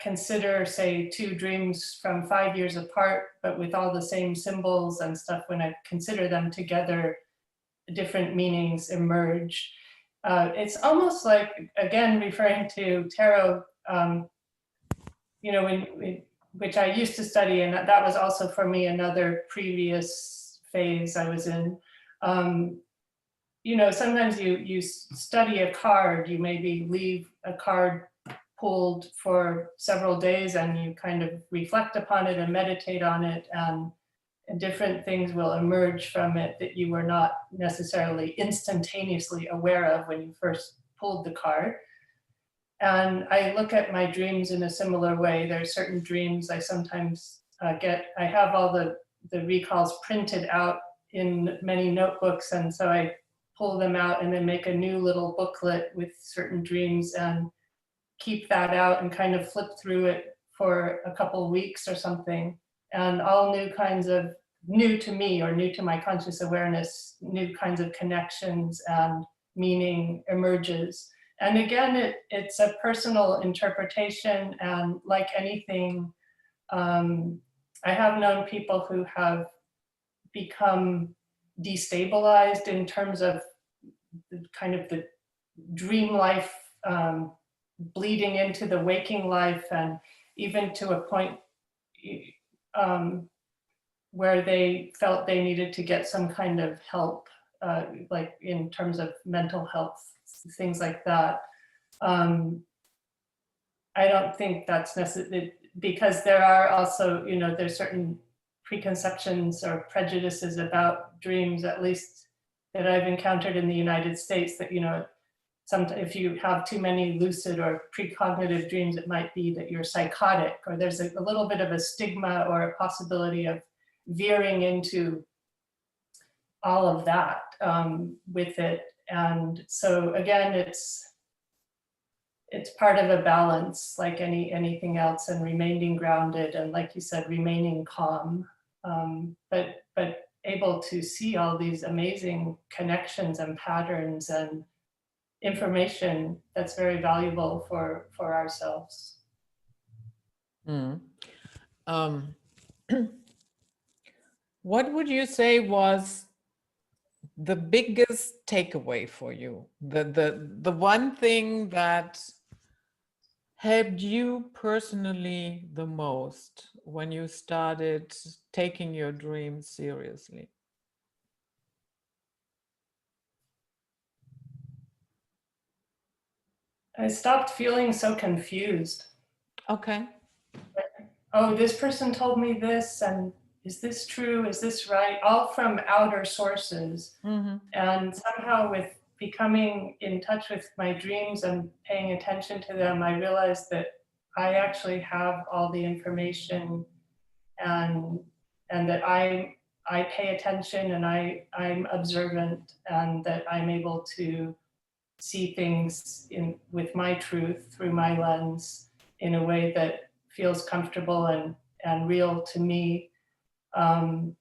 consider, say, 2 dreams from 5 years apart, but with all the same symbols and stuff, when I consider them together, different meanings emerge. It's almost like, again, referring to tarot, which I used to study, and that was also for me another previous phase I was in. Sometimes you study a card, you maybe leave a card pulled for several days and you kind of reflect upon it and meditate on it, and different things will emerge from it that you were not necessarily instantaneously aware of when you first pulled the card. And I look at my dreams in a similar way. There are certain dreams I sometimes I have all the recalls printed out in many notebooks, and so I pull them out and then make a new little booklet with certain dreams and keep that out and kind of flip through it for a couple weeks or something. And all new kinds of, new to me or new to my conscious awareness, new kinds of connections and meaning emerges. And again, it's a personal interpretation, and like anything, I have known people who have become destabilized in terms of kind of the dream life bleeding into the waking life, and even to a point where they felt they needed to get some kind of help, like in terms of mental health, things like that. I don't think that's necessary, because there are also, there's certain preconceptions or prejudices about dreams, at least that I've encountered in the United States, that, if you have too many lucid or precognitive dreams, it might be that you're psychotic, or there's a little bit of a stigma or a possibility of veering into all of that with it. And so again, it's it's part of a balance, like anything else, and remaining grounded, and like you said, remaining calm, but able to see all these amazing connections and patterns and information that's very valuable for ourselves. Mm. What would you say was the biggest takeaway for you? The one thing that helped you personally the most when you started taking your dreams seriously? I stopped feeling so confused. Okay. Oh, this person told me this, and is this true? Is this right? All from outer sources. Mm-hmm. And somehow, with becoming in touch with my dreams and paying attention to them, I realized that I actually have all the information, and that I pay attention, and I'm observant, and that I'm able to see things with my truth through my lens in a way that feels comfortable and real to me. And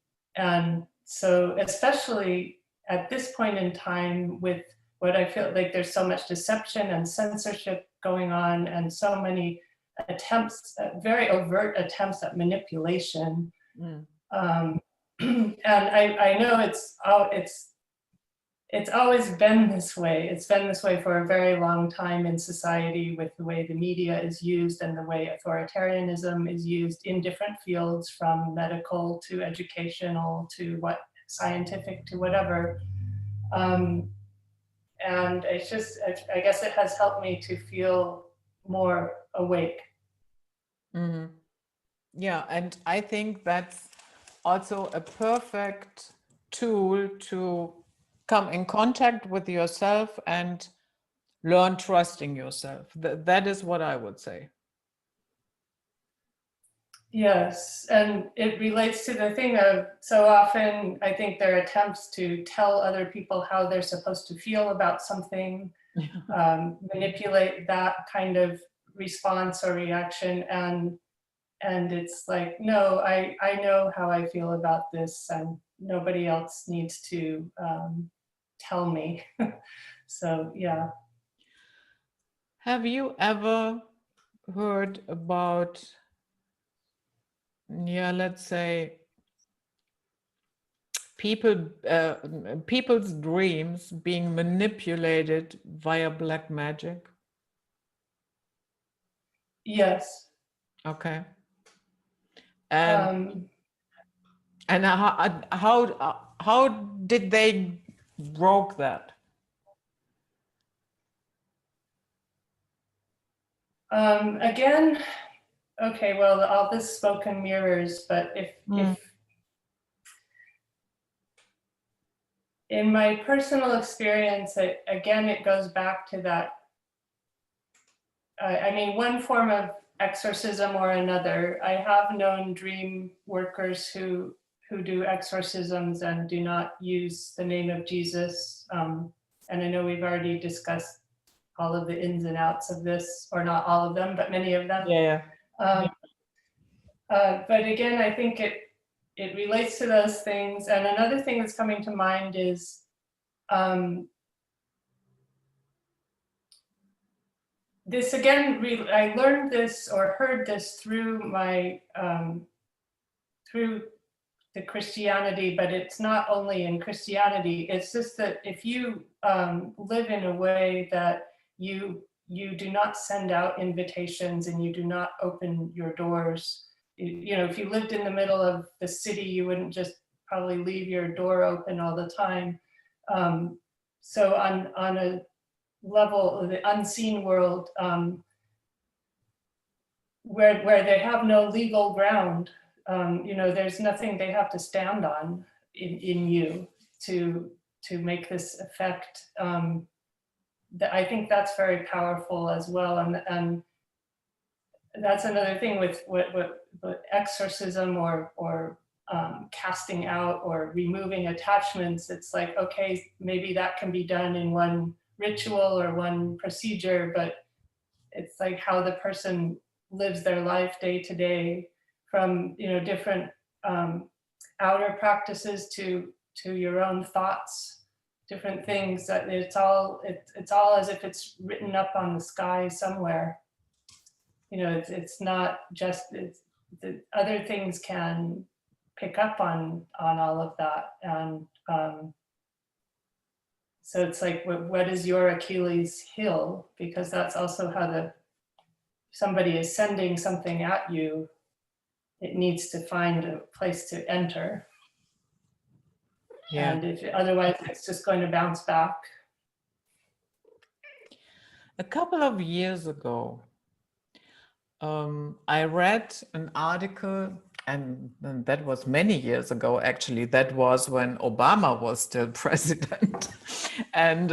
so, especially at this point in time, with what I feel like there's so much deception and censorship going on, and so many attempts, very overt attempts at manipulation. Mm. And I know it's always been this way. It's been this way for a very long time in society, with the way the media is used and the way authoritarianism is used in different fields, from medical to educational to scientific to whatever. And it's just, I guess it has helped me to feel more awake. Mm-hmm. Yeah, and I think that's also a perfect tool to come in contact with yourself and learn trusting yourself. That is what I would say. Yes, and it relates to the thing of, so often I think there are attempts to tell other people how they're supposed to feel about something, manipulate that kind of response or reaction, and it's like, no, I know how I feel about this, and nobody else needs to tell me. So yeah. Have you ever heard about, yeah, let's say people's dreams being manipulated via black magic? Yes. Okay. And how did they broke that? Again, okay, well, all this smoke and mirrors, but if in my personal experience, again, it goes back to that. I mean, one form of exorcism or another. I have known dream workers who do exorcisms and do not use the name of Jesus. And I know we've already discussed all of the ins and outs of this, or not all of them, but many of them. Yeah. But again, I think it relates to those things. And another thing that's coming to mind is this again, I learned this or heard this through my through the Christianity, but it's not only in Christianity. It's just that if you live in a way that you do not send out invitations and you do not open your doors, you know, if you lived in the middle of the city, you wouldn't just probably leave your door open all the time. So on a level of the unseen world, where they have no legal ground, you know, there's nothing they have to stand on in you to make this effect. I think that's very powerful as well, and that's another thing with what exorcism or casting out or removing attachments. It's like, okay, maybe that can be done in one ritual or one procedure, but it's like how the person lives their life day to day, from different outer practices to your own thoughts, different things, that it's all as if it's written up on the sky somewhere. It's not just, the other things can pick up on all of that. And so it's like, what is your Achilles heel? Because that's also how somebody is sending something at you. It needs to find a place to enter. Yeah. And otherwise it's just going to bounce back. A couple of years ago, I read an article, and that was many years ago, actually. That was when Obama was still president. And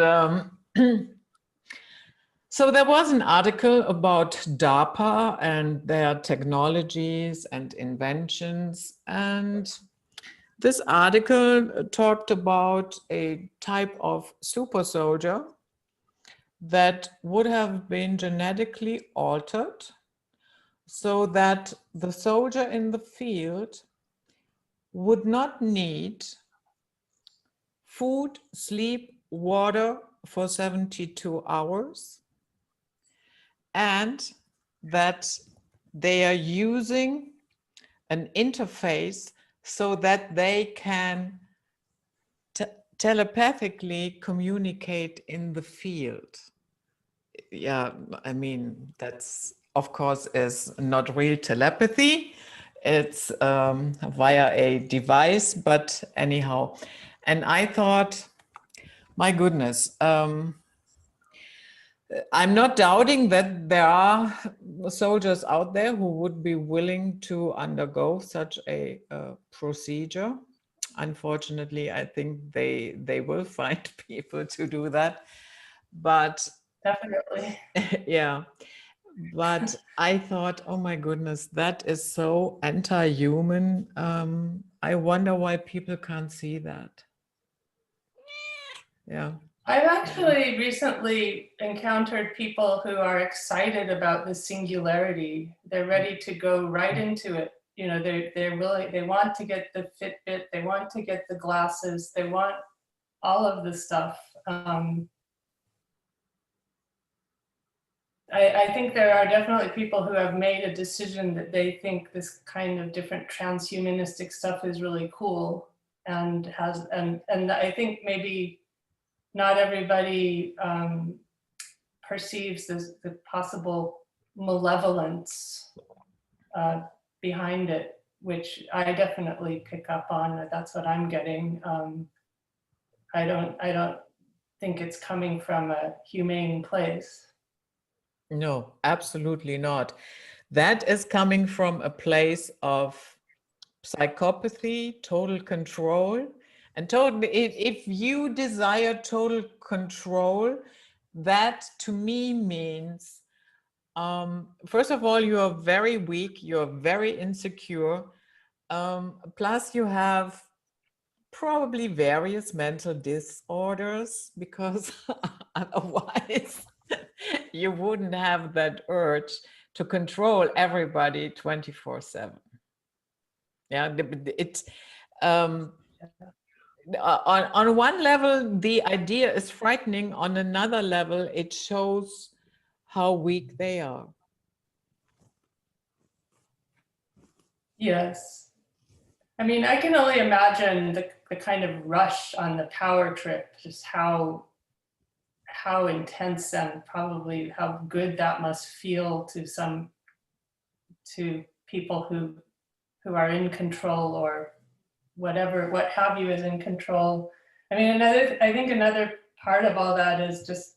so there was an article about DARPA and their technologies and inventions. And this article talked about a type of super soldier that would have been genetically altered so that the soldier in the field would not need food, sleep, water for 72 hours, and that they are using an interface so that they can telepathically communicate in the field. Yeah, I mean, that's, of course, is not real telepathy. It's via a device, but anyhow. And I thought, my goodness, I'm not doubting that there are soldiers out there who would be willing to undergo such a procedure. Unfortunately, I think they will find people to do that. But Definitely. yeah, but I thought, oh my goodness, that is so anti-human. I wonder why people can't see that. Yeah. I've actually recently encountered people who are excited about the singularity. They're ready to go right into it. They're willing, they want to get the Fitbit, they want to get the glasses, they want all of the stuff. I think there are definitely people who have made a decision that they think this kind of different transhumanistic stuff is really cool, and I think maybe not everybody perceives the possible malevolence behind it, which I definitely pick up on. That's what I'm getting. I don't think it's coming from a humane place. No, absolutely not. That is coming from a place of psychopathy, total control. And totally, if you desire total control, that to me means, first of all, you are very weak, you're very insecure. Plus you have probably various mental disorders, because otherwise you wouldn't have that urge to control everybody 24/7. Yeah, it's on one level, the idea is frightening. On another level, it shows how weak they are. Yes. I mean, I can only imagine the kind of rush on the power trip, just how intense and probably how good that must feel to people who are in control, or whatever, what have you, is in control. I mean, I think another part of all that is just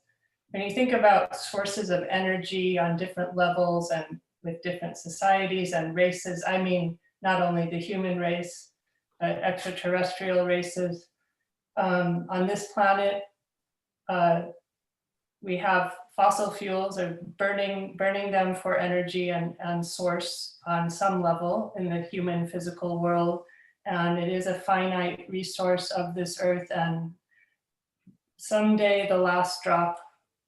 when you think about sources of energy on different levels and with different societies and races. I mean, not only the human race, but extraterrestrial races. On this planet, we have fossil fuels, or burning them for energy and source on some level in the human physical world. And it is a finite resource of this earth, and someday the last drop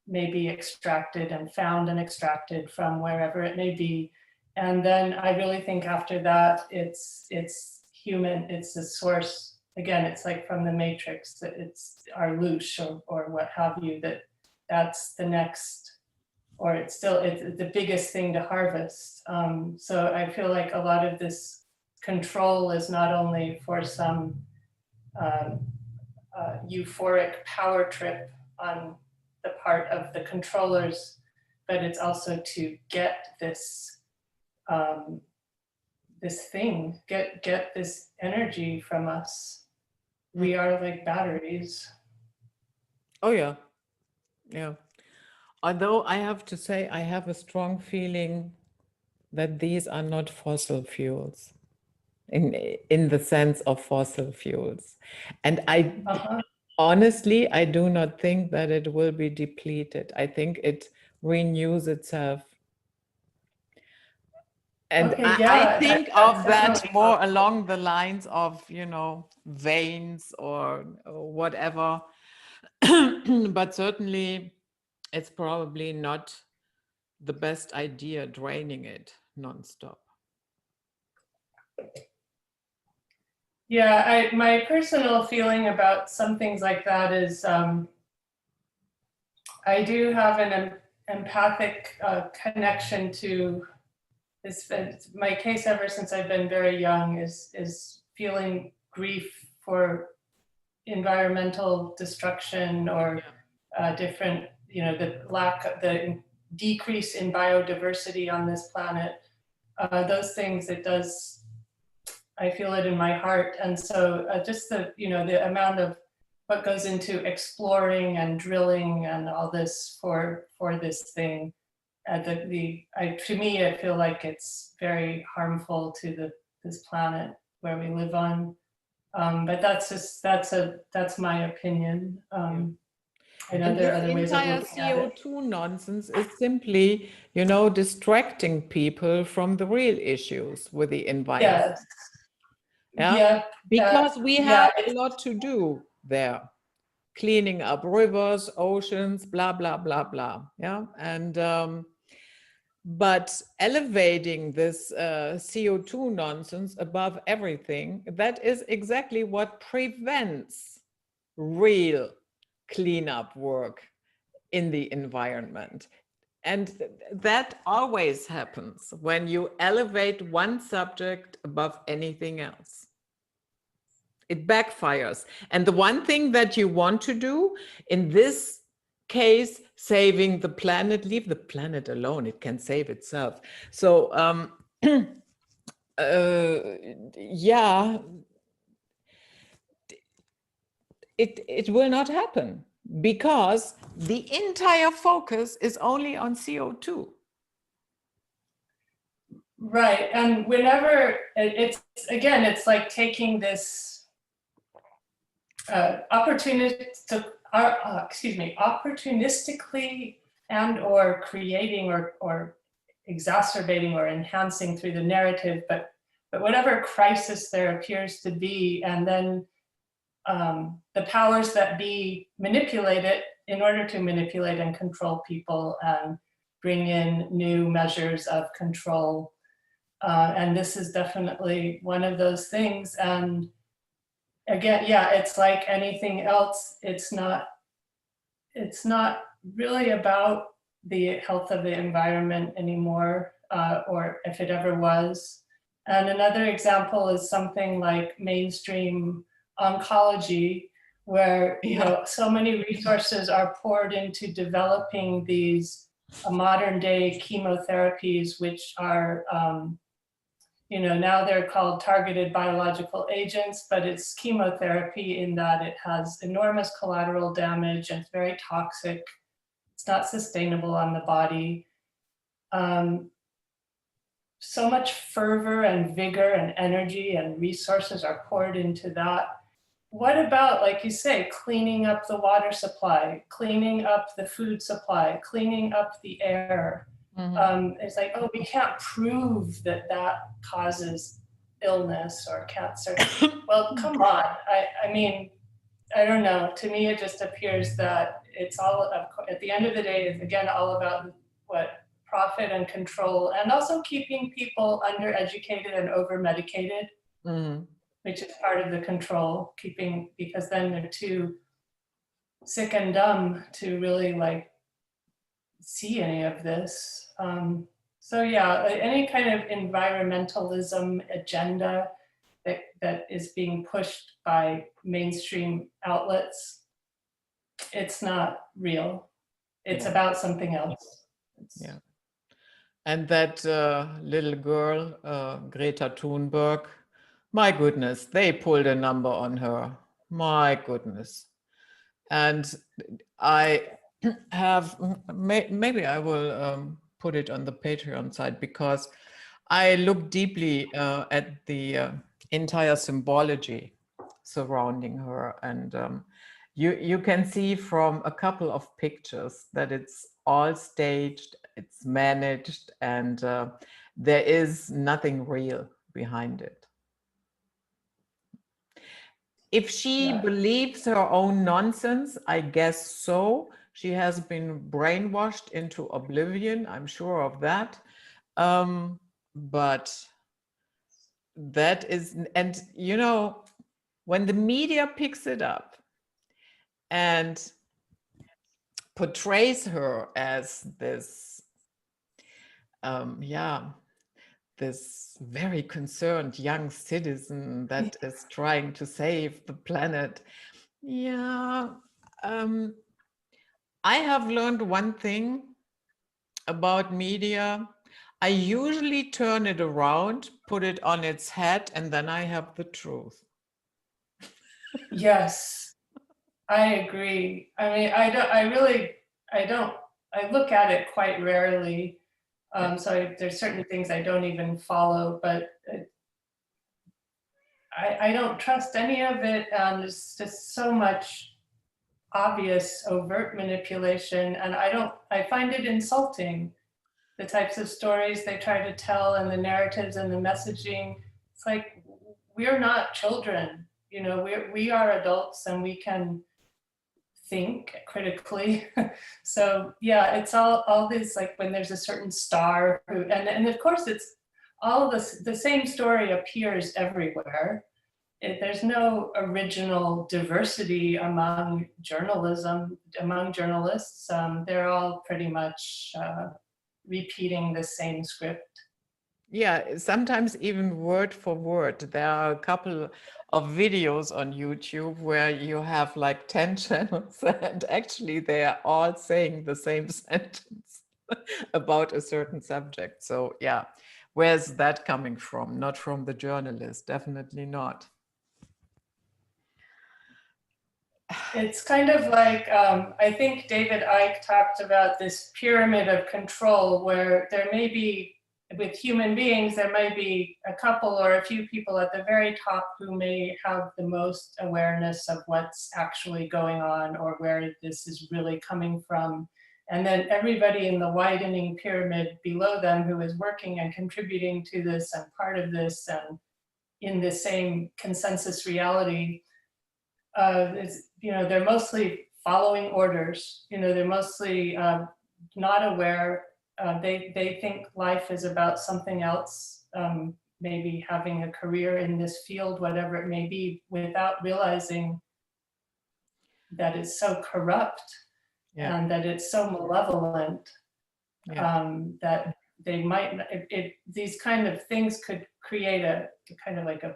may be extracted and found and extracted from wherever it may be. And then I really think after that, it's human, it's the source. Again, it's like from the Matrix, that it's our loosh or what have you, that's the next, or it's the biggest thing to harvest. So I feel like a lot of this control is not only for some euphoric power trip on the part of the controllers, but it's also to get this this thing, get this energy from us. We are like batteries. Oh yeah, yeah. Although I have to say, I have a strong feeling that these are not fossil fuels in the sense of fossil fuels. And honestly, I do not think that it will be depleted. I think it renews itself. And Okay, I think of that more possible. along the lines of, veins or whatever. But certainly it's probably not the best idea draining it nonstop. Yeah, my personal feeling about some things like that is I do have an empathic connection to this. My case ever since I've been very young is feeling grief for environmental destruction or different, the decrease in biodiversity on this planet. Those things, I feel it in my heart. And so just the amount of what goes into exploring and drilling and all this for this thing, to me, I feel like it's very harmful to this planet where we live on. But that's my opinion. I know there are other ways of looking at it. CO2 nonsense is simply, distracting people from the real issues with the environment. Yes. Yeah. Because we have a lot to do there. Cleaning up rivers, oceans, blah, blah, blah, blah. Yeah. And but elevating this CO2 nonsense above everything, that is exactly what prevents real cleanup work in the environment. And that always happens when you elevate one subject above anything else. It backfires. And the one thing that you want to do in this case, saving the planet, leave the planet alone, it can save itself. So yeah, it will not happen because the entire focus is only on CO2. Right. And whenever it's like taking this opportunistically and or creating or exacerbating or enhancing through the narrative, but whatever crisis there appears to be, and then the powers that be manipulate it in order to manipulate and control people and bring in new measures of control. And this is definitely one of those things. And again, yeah, it's like anything else. It's not really about the health of the environment anymore, or if it ever was. And another example is something like mainstream oncology, where so many resources are poured into developing these modern day chemotherapies, which are now they're called targeted biological agents, but it's chemotherapy in that it has enormous collateral damage and it's very toxic. It's not sustainable on the body. So much fervor and vigor and energy and resources are poured into that. What about, like you say, cleaning up the water supply, cleaning up the food supply, cleaning up the air? Mm-hmm. It's like, oh, we can't prove that causes illness or cancer. Well, come on. I mean, I don't know. To me, it just appears that it's all, at the end of the day, it's again all about what profit and control, and also keeping people undereducated and over medicated, which is part of the control, because then they're too sick and dumb to really like see any of this. So yeah, any kind of environmentalism agenda that is being pushed by mainstream outlets, it's not real. It's about something else. Yeah. And that little girl, Greta Thunberg, my goodness, they pulled a number on her. My goodness. And I have, maybe I will put it on the Patreon side, because I look deeply at the entire symbology surrounding her. And you can see from a couple of pictures that it's all staged, it's managed, and there is nothing real behind it. If she believes her own nonsense, I guess so. She has been brainwashed into oblivion, I'm sure of that. But that is, and you know, when the media picks it up and portrays her as this, this very concerned young citizen that is trying to save the planet. Yeah, I have learned one thing about media. I usually turn it around, put it on its head, and then I have the truth. Yes, I agree. I mean, I look at it quite rarely. So there's certain things I don't even follow, but I don't trust any of it. There's just so much obvious overt manipulation, and I find it insulting, the types of stories they try to tell and the narratives and the messaging. It's like, we're not children, you know, we are adults and we can think critically. So yeah, it's all these, like when there's a certain star who, and of course it's all this, the same story appears everywhere. There's no original diversity among journalists. They're all pretty much repeating the same script. Yeah, sometimes even word for word. There are a couple of videos on YouTube where you have like 10 channels and actually they are all saying the same sentence about a certain subject. So yeah, where's that coming from? Not from the journalist, definitely not. It's kind of like, I think David Icke talked about this pyramid of control where there may be, with human beings, there may be a couple or a few people at the very top who may have the most awareness of what's actually going on or where this is really coming from. And then everybody in the widening pyramid below them who is working and contributing to this and part of this and in the same consensus reality, you know, they're mostly following orders. You know, they're mostly not aware. They think life is about something else, maybe having a career in this field, whatever it may be, without realizing that it's so corrupt and that it's so malevolent that they might, these kind of things could create a kind of like a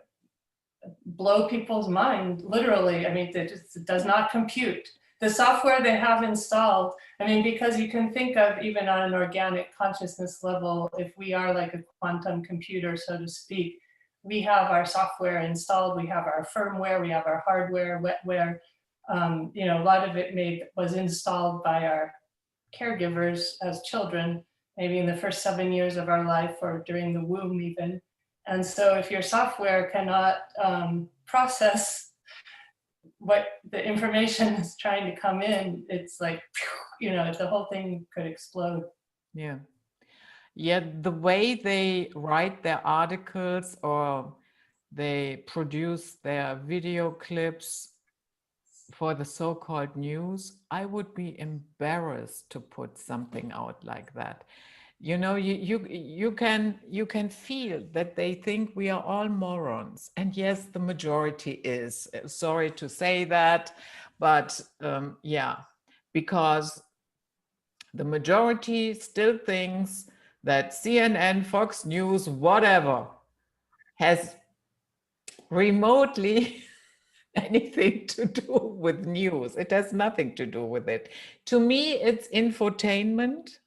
blow people's mind, literally. I mean, it does not compute. The software they have installed, I mean, because you can think of, even on an organic consciousness level, if we are like a quantum computer, so to speak, we have our software installed, we have our firmware, we have our hardware, wetware. You know, a lot of it was installed by our caregivers as children, maybe in the first 7 years of our life or during the womb even. And so if your software cannot process what the information is trying to come in, it's like, you know, the whole thing could explode. Yeah. Yeah, the way they write their articles or they produce their video clips, for the so-called news, I would be embarrassed to put something out like that. You know, you can feel that they think we are all morons, and yes, the majority is. Sorry to say that, but yeah, because the majority still thinks that CNN, Fox News, whatever, has remotely anything to do with news. It has nothing to do with it. To me, it's infotainment.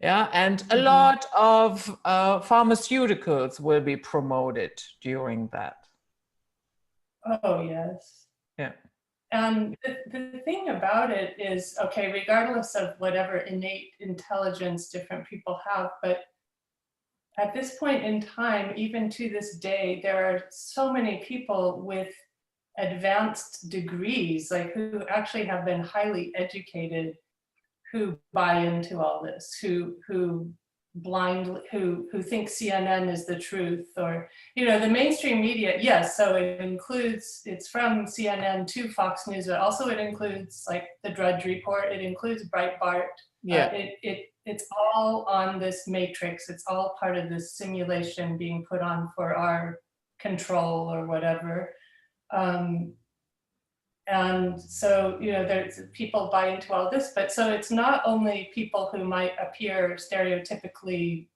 Yeah, and a lot of pharmaceuticals will be promoted during that. Oh, yes. Yeah. And the thing about it is, okay, regardless of whatever innate intelligence different people have, but at this point in time, even to this day, there are so many people with advanced degrees, like who actually have been highly educated, who buy into all this, who think CNN is the truth, or the mainstream media. Yes, so it's from CNN to Fox News, but also it includes like the Drudge Report. It includes Breitbart. Yeah. It's all on this matrix. It's all part of this simulation being put on for our control or whatever. And so, there's people buy into all this, but so it's not only people who might appear stereotypically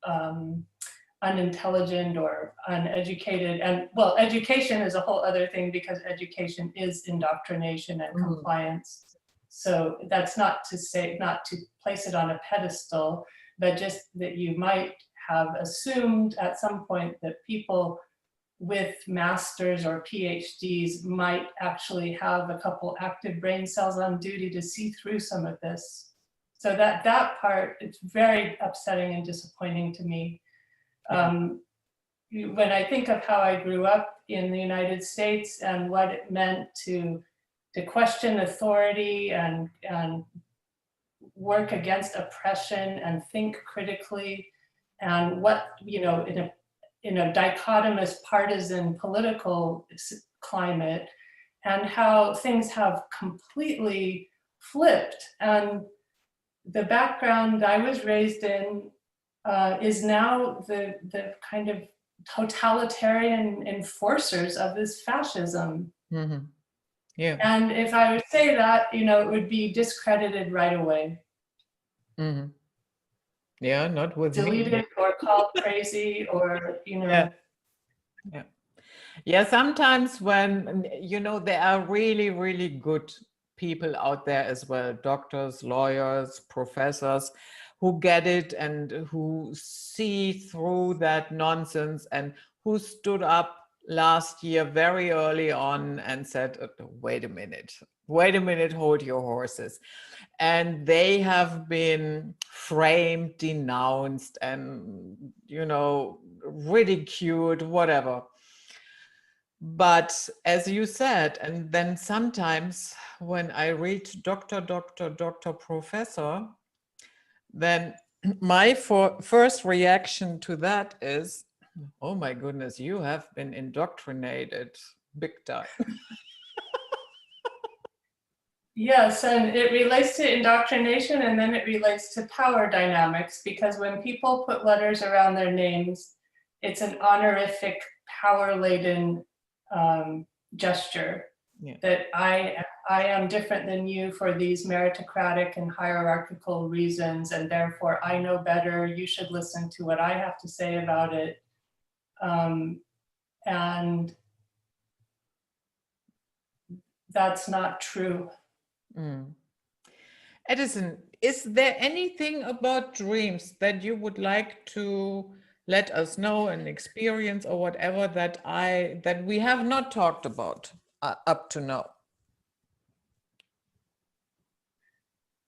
unintelligent or uneducated. And well, education is a whole other thing, because education is indoctrination and compliance. So that's not to place it on a pedestal, but just that you might have assumed at some point that people with masters or PhDs might actually have a couple active brain cells on duty to see through some of this. So that part, it's very upsetting and disappointing to me. When I think of how I grew up in the United States and what it meant to question authority and work against oppression and think critically, and what, in a dichotomous partisan political climate, and how things have completely flipped. And the background I was raised in is now the kind of totalitarian enforcers of this fascism. Yeah. And if I would say that, it would be discredited right away. Yeah, not with deleted me. or called crazy, or Yeah, sometimes when there are really, really good people out there as well, doctors, lawyers, professors, who get it and who see through that nonsense, and who stood up last year very early on and said, wait a minute, hold your horses. And they have been framed, denounced, and ridiculed, whatever. But as you said, and then sometimes when I read doctor, professor, then my first reaction to that is, oh my goodness, you have been indoctrinated big time. Yes, and it relates to indoctrination, and then it relates to power dynamics, because when people put letters around their names, it's an honorific, power-laden gesture. Yeah. That I am different than you for these meritocratic and hierarchical reasons, and therefore I know better. You should listen to what I have to say about it. And that's not true. Addison, is there anything about dreams that you would like to let us know, an experience or whatever, that we have not talked about up to now?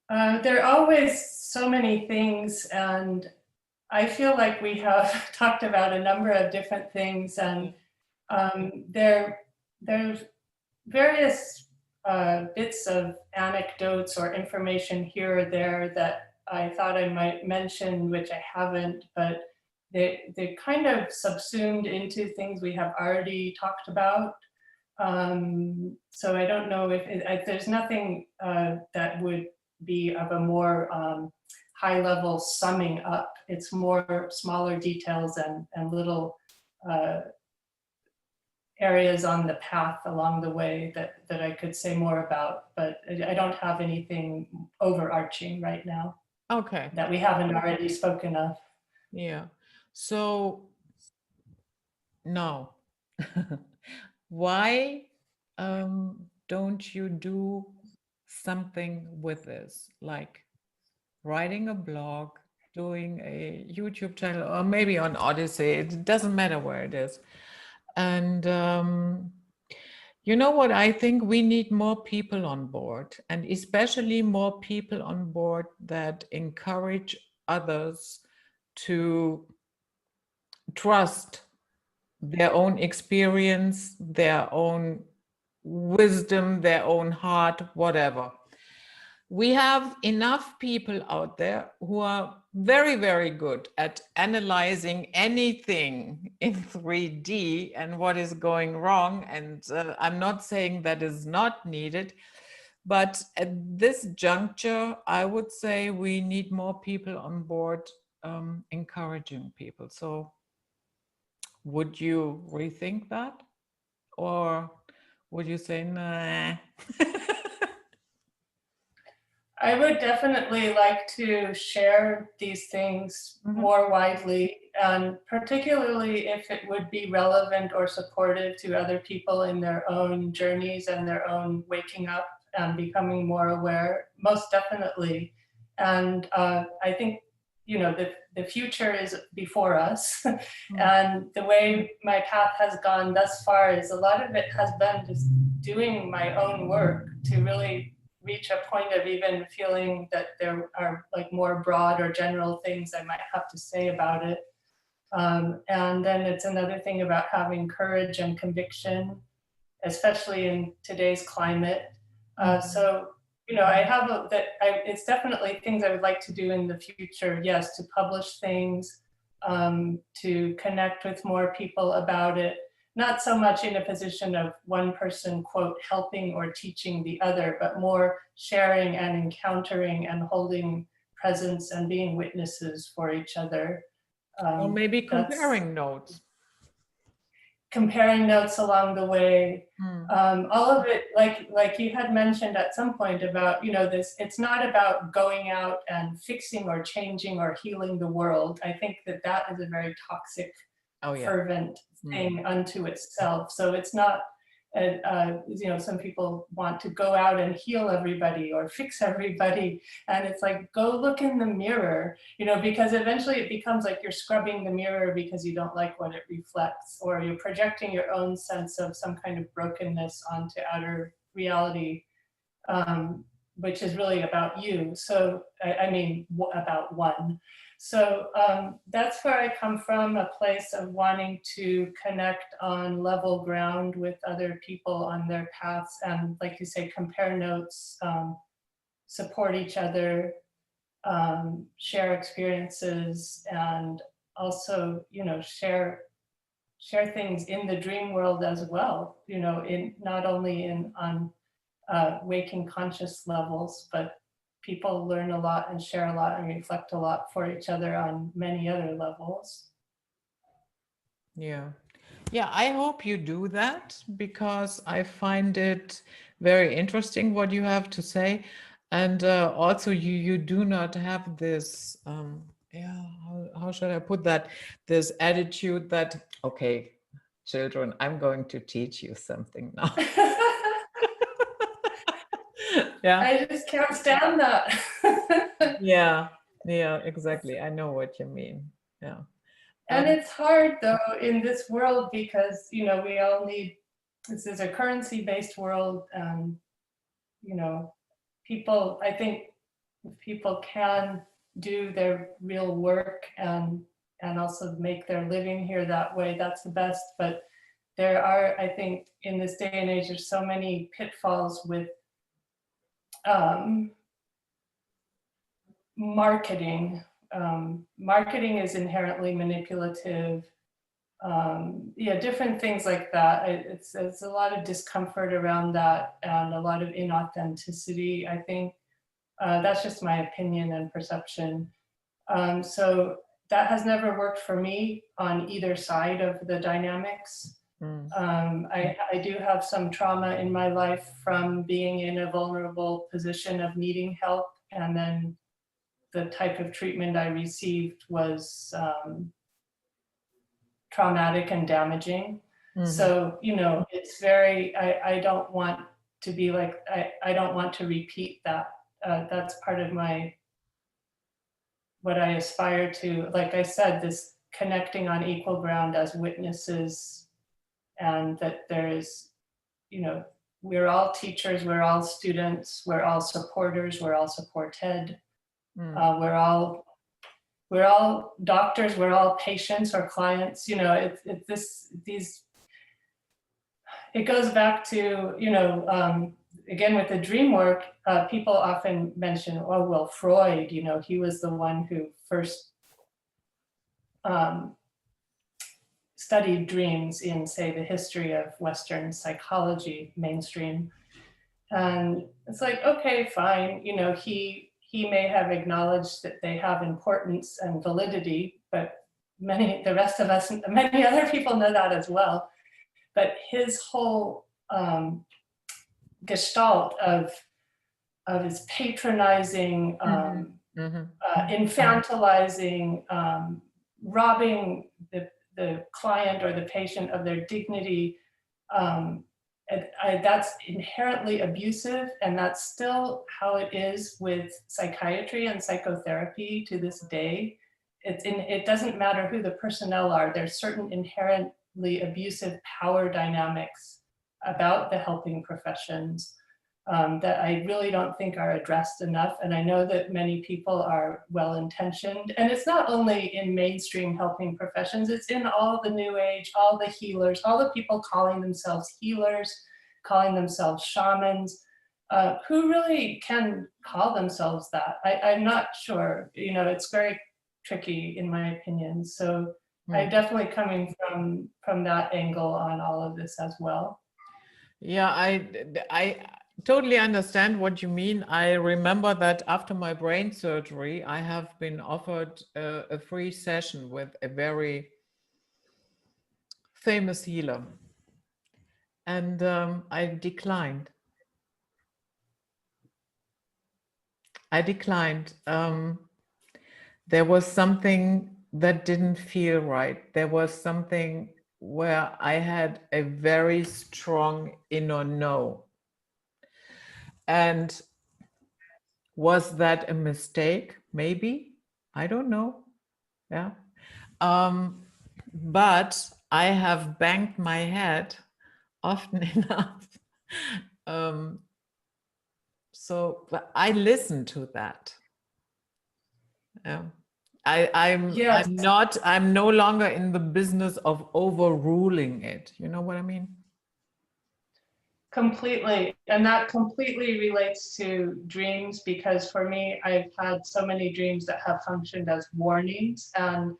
There are always so many things, and I feel like we have talked about a number of different things, and there's various bits of anecdotes or information here or there that I thought I might mention, which I haven't, but they're kind of subsumed into things we have already talked about. So I don't know if there's nothing that would be of a more high level summing up. It's more smaller details and little areas on the path along the way that I could say more about, but I don't have anything overarching right now. Okay. That we haven't already spoken of. Yeah. So now, why don't you do something with this, like writing a blog, doing a YouTube channel, or maybe on Odyssey? It doesn't matter where it is. And you know what? I think we need more people on board, and especially more people on board that encourage others to trust their own experience, their own wisdom, their own heart, whatever. We have enough people out there who are very, very good at analyzing anything in 3D and what is going wrong. And I'm not saying that is not needed, but at this juncture, I would say we need more people on board encouraging people. So would you rethink that? Or would you say, nah? I would definitely like to share these things more widely, and particularly if it would be relevant or supportive to other people in their own journeys and their own waking up and becoming more aware, most definitely. And I think, you know, the future is before us. And the way my path has gone thus far is a lot of it has been just doing my own work to really reach a point of even feeling that there are like more broad or general things I might have to say about it. And then it's another thing about having courage and conviction, especially in today's climate. So, you know, I have it's definitely things I would like to do in the future. Yes, to publish things, to connect with more people about it. Not so much in a position of one person, quote, helping or teaching the other, but more sharing and encountering and holding presence and being witnesses for each other. Or maybe comparing notes. Comparing notes along the way. All of it, like you had mentioned at some point about, you know, this, it's not about going out and fixing or changing or healing the world. I think that is a very toxic, fervent thing unto itself. So it's not, you know, some people want to go out and heal everybody or fix everybody. And it's like, go look in the mirror, you know, because eventually it becomes like you're scrubbing the mirror because you don't like what it reflects, or you're projecting your own sense of some kind of brokenness onto outer reality, which is really about you. So, I mean, about one. So that's where I come from, a place of wanting to connect on level ground with other people on their paths and, like you say, compare notes, support each other, share experiences, and also, you know, share things in the dream world as well, you know, in not only on waking conscious levels, but people learn a lot and share a lot and reflect a lot for each other on many other levels. Yeah. Yeah, I hope you do that, because I find it very interesting what you have to say. And also you do not have this, how should I put that? This attitude that, okay, children, I'm going to teach you something now. Yeah. I just can't stand that. Yeah, exactly. I know what you mean. Yeah. And it's hard though in this world because, you know, we all need, this is a currency-based world, and, you know, people, I think if people can do their real work and also make their living here that way, that's the best. But there are, I think, in this day and age, there's so many pitfalls with marketing. Marketing is inherently manipulative. yeah, different things like that. It's a lot of discomfort around that and a lot of inauthenticity, I think. That's just my opinion and perception. So that has never worked for me on either side of the dynamics. I do have some trauma in my life from being in a vulnerable position of needing help, and then the type of treatment I received was traumatic and damaging. So, you know, it's very, I don't want to be like, I don't want to repeat that. That's part of what I aspire to. Like I said, this connecting on equal ground as witnesses, and that there is, you know, we're all teachers, we're all students, we're all supporters, we're all supported. We're all doctors, we're all patients or clients. You know, it goes back to, you know, again with the dream work, people often mention, oh, well, Freud, you know, he was the one who first studied dreams in, say, the history of Western psychology, mainstream. And it's like, okay, fine, you know, he may have acknowledged that they have importance and validity, but the rest of us, many other people know that as well. But his whole gestalt of his patronizing, infantilizing, robbing the client or the patient of their dignity, that's inherently abusive, and that's still how it is with psychiatry and psychotherapy to this day. It doesn't matter who the personnel are, there's certain inherently abusive power dynamics about the helping professions that I really don't think are addressed enough. And I know that many people are well-intentioned, and it's not only in mainstream helping professions, it's in all the new age, all the healers, all the people calling themselves healers, calling themselves shamans, who really can call themselves that. I'm not sure, you know, it's very tricky in my opinion. So I'm definitely coming from that angle on all of this as well. Yeah, I totally understand what you mean. I remember that after my brain surgery, I have been offered a free session with a very famous healer, and I declined. There was something that didn't feel right. There was something where I had a very strong inner no. And was that a mistake? Maybe. I don't know. Yeah. But I have banged my head often enough. So I listen to that. Yeah. I'm no longer in the business of overruling it. You know what I mean? Completely. And that completely relates to dreams, because for me, I've had so many dreams that have functioned as warnings. And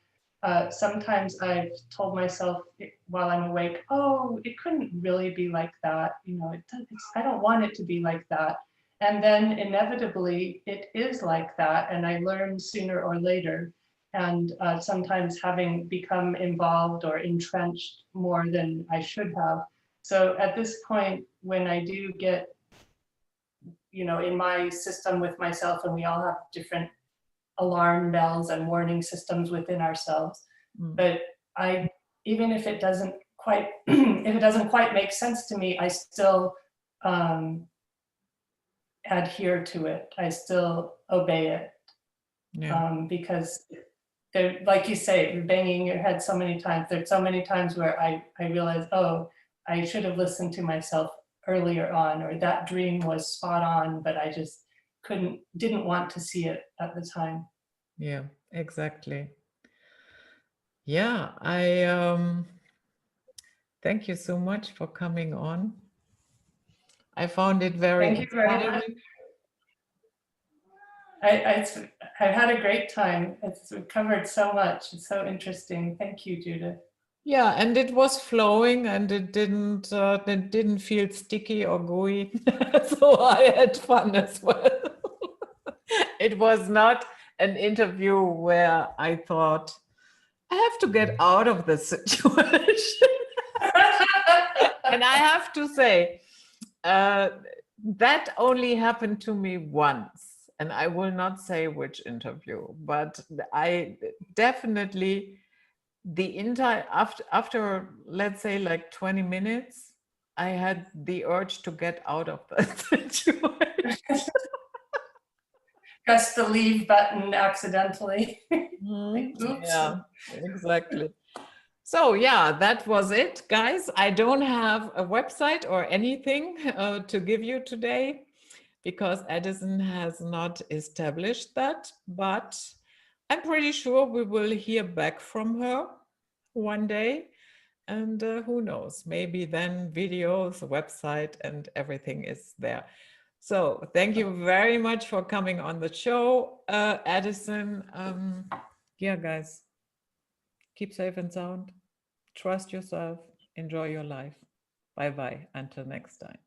sometimes I've told myself while I'm awake, oh, it couldn't really be like that. You know, I don't want it to be like that. And then inevitably it is like that. And I learn sooner or later. And sometimes having become involved or entrenched more than I should have. So at this point, when I do get, you know, in my system with myself, and we all have different alarm bells and warning systems within ourselves, but even if it doesn't quite, if it doesn't quite make sense to me, I still adhere to it. I still obey it. Yeah. Because there, like you say, banging your head so many times, there's so many times where I realize, oh, I should have listened to myself earlier on, or that dream was spot on, but I just didn't want to see it at the time. Yeah, exactly. Yeah, I thank you so much for coming on. I found it very Thank you very much. I've had a great time. It's covered so much. It's so interesting. Thank you, Judith. Yeah, and it was flowing, and it didn't feel sticky or gooey. So I had fun as well. It was not an interview where I thought, I have to get out of this situation. And I have to say, that only happened to me once. And I will not say which interview, but I definitely, the entire, after let's say like 20 minutes, I had the urge to get out of that situation. Press the leave button accidentally. Like, oops. Yeah, exactly. So yeah, that was it, guys. I don't have a website or anything to give you today because Addison has not established that, but I'm pretty sure we will hear back from her one day. And who knows, maybe then videos, website, and everything is there. So thank you very much for coming on the show, Addison. Yeah, guys, keep safe and sound. Trust yourself. Enjoy your life. Bye-bye. Until next time.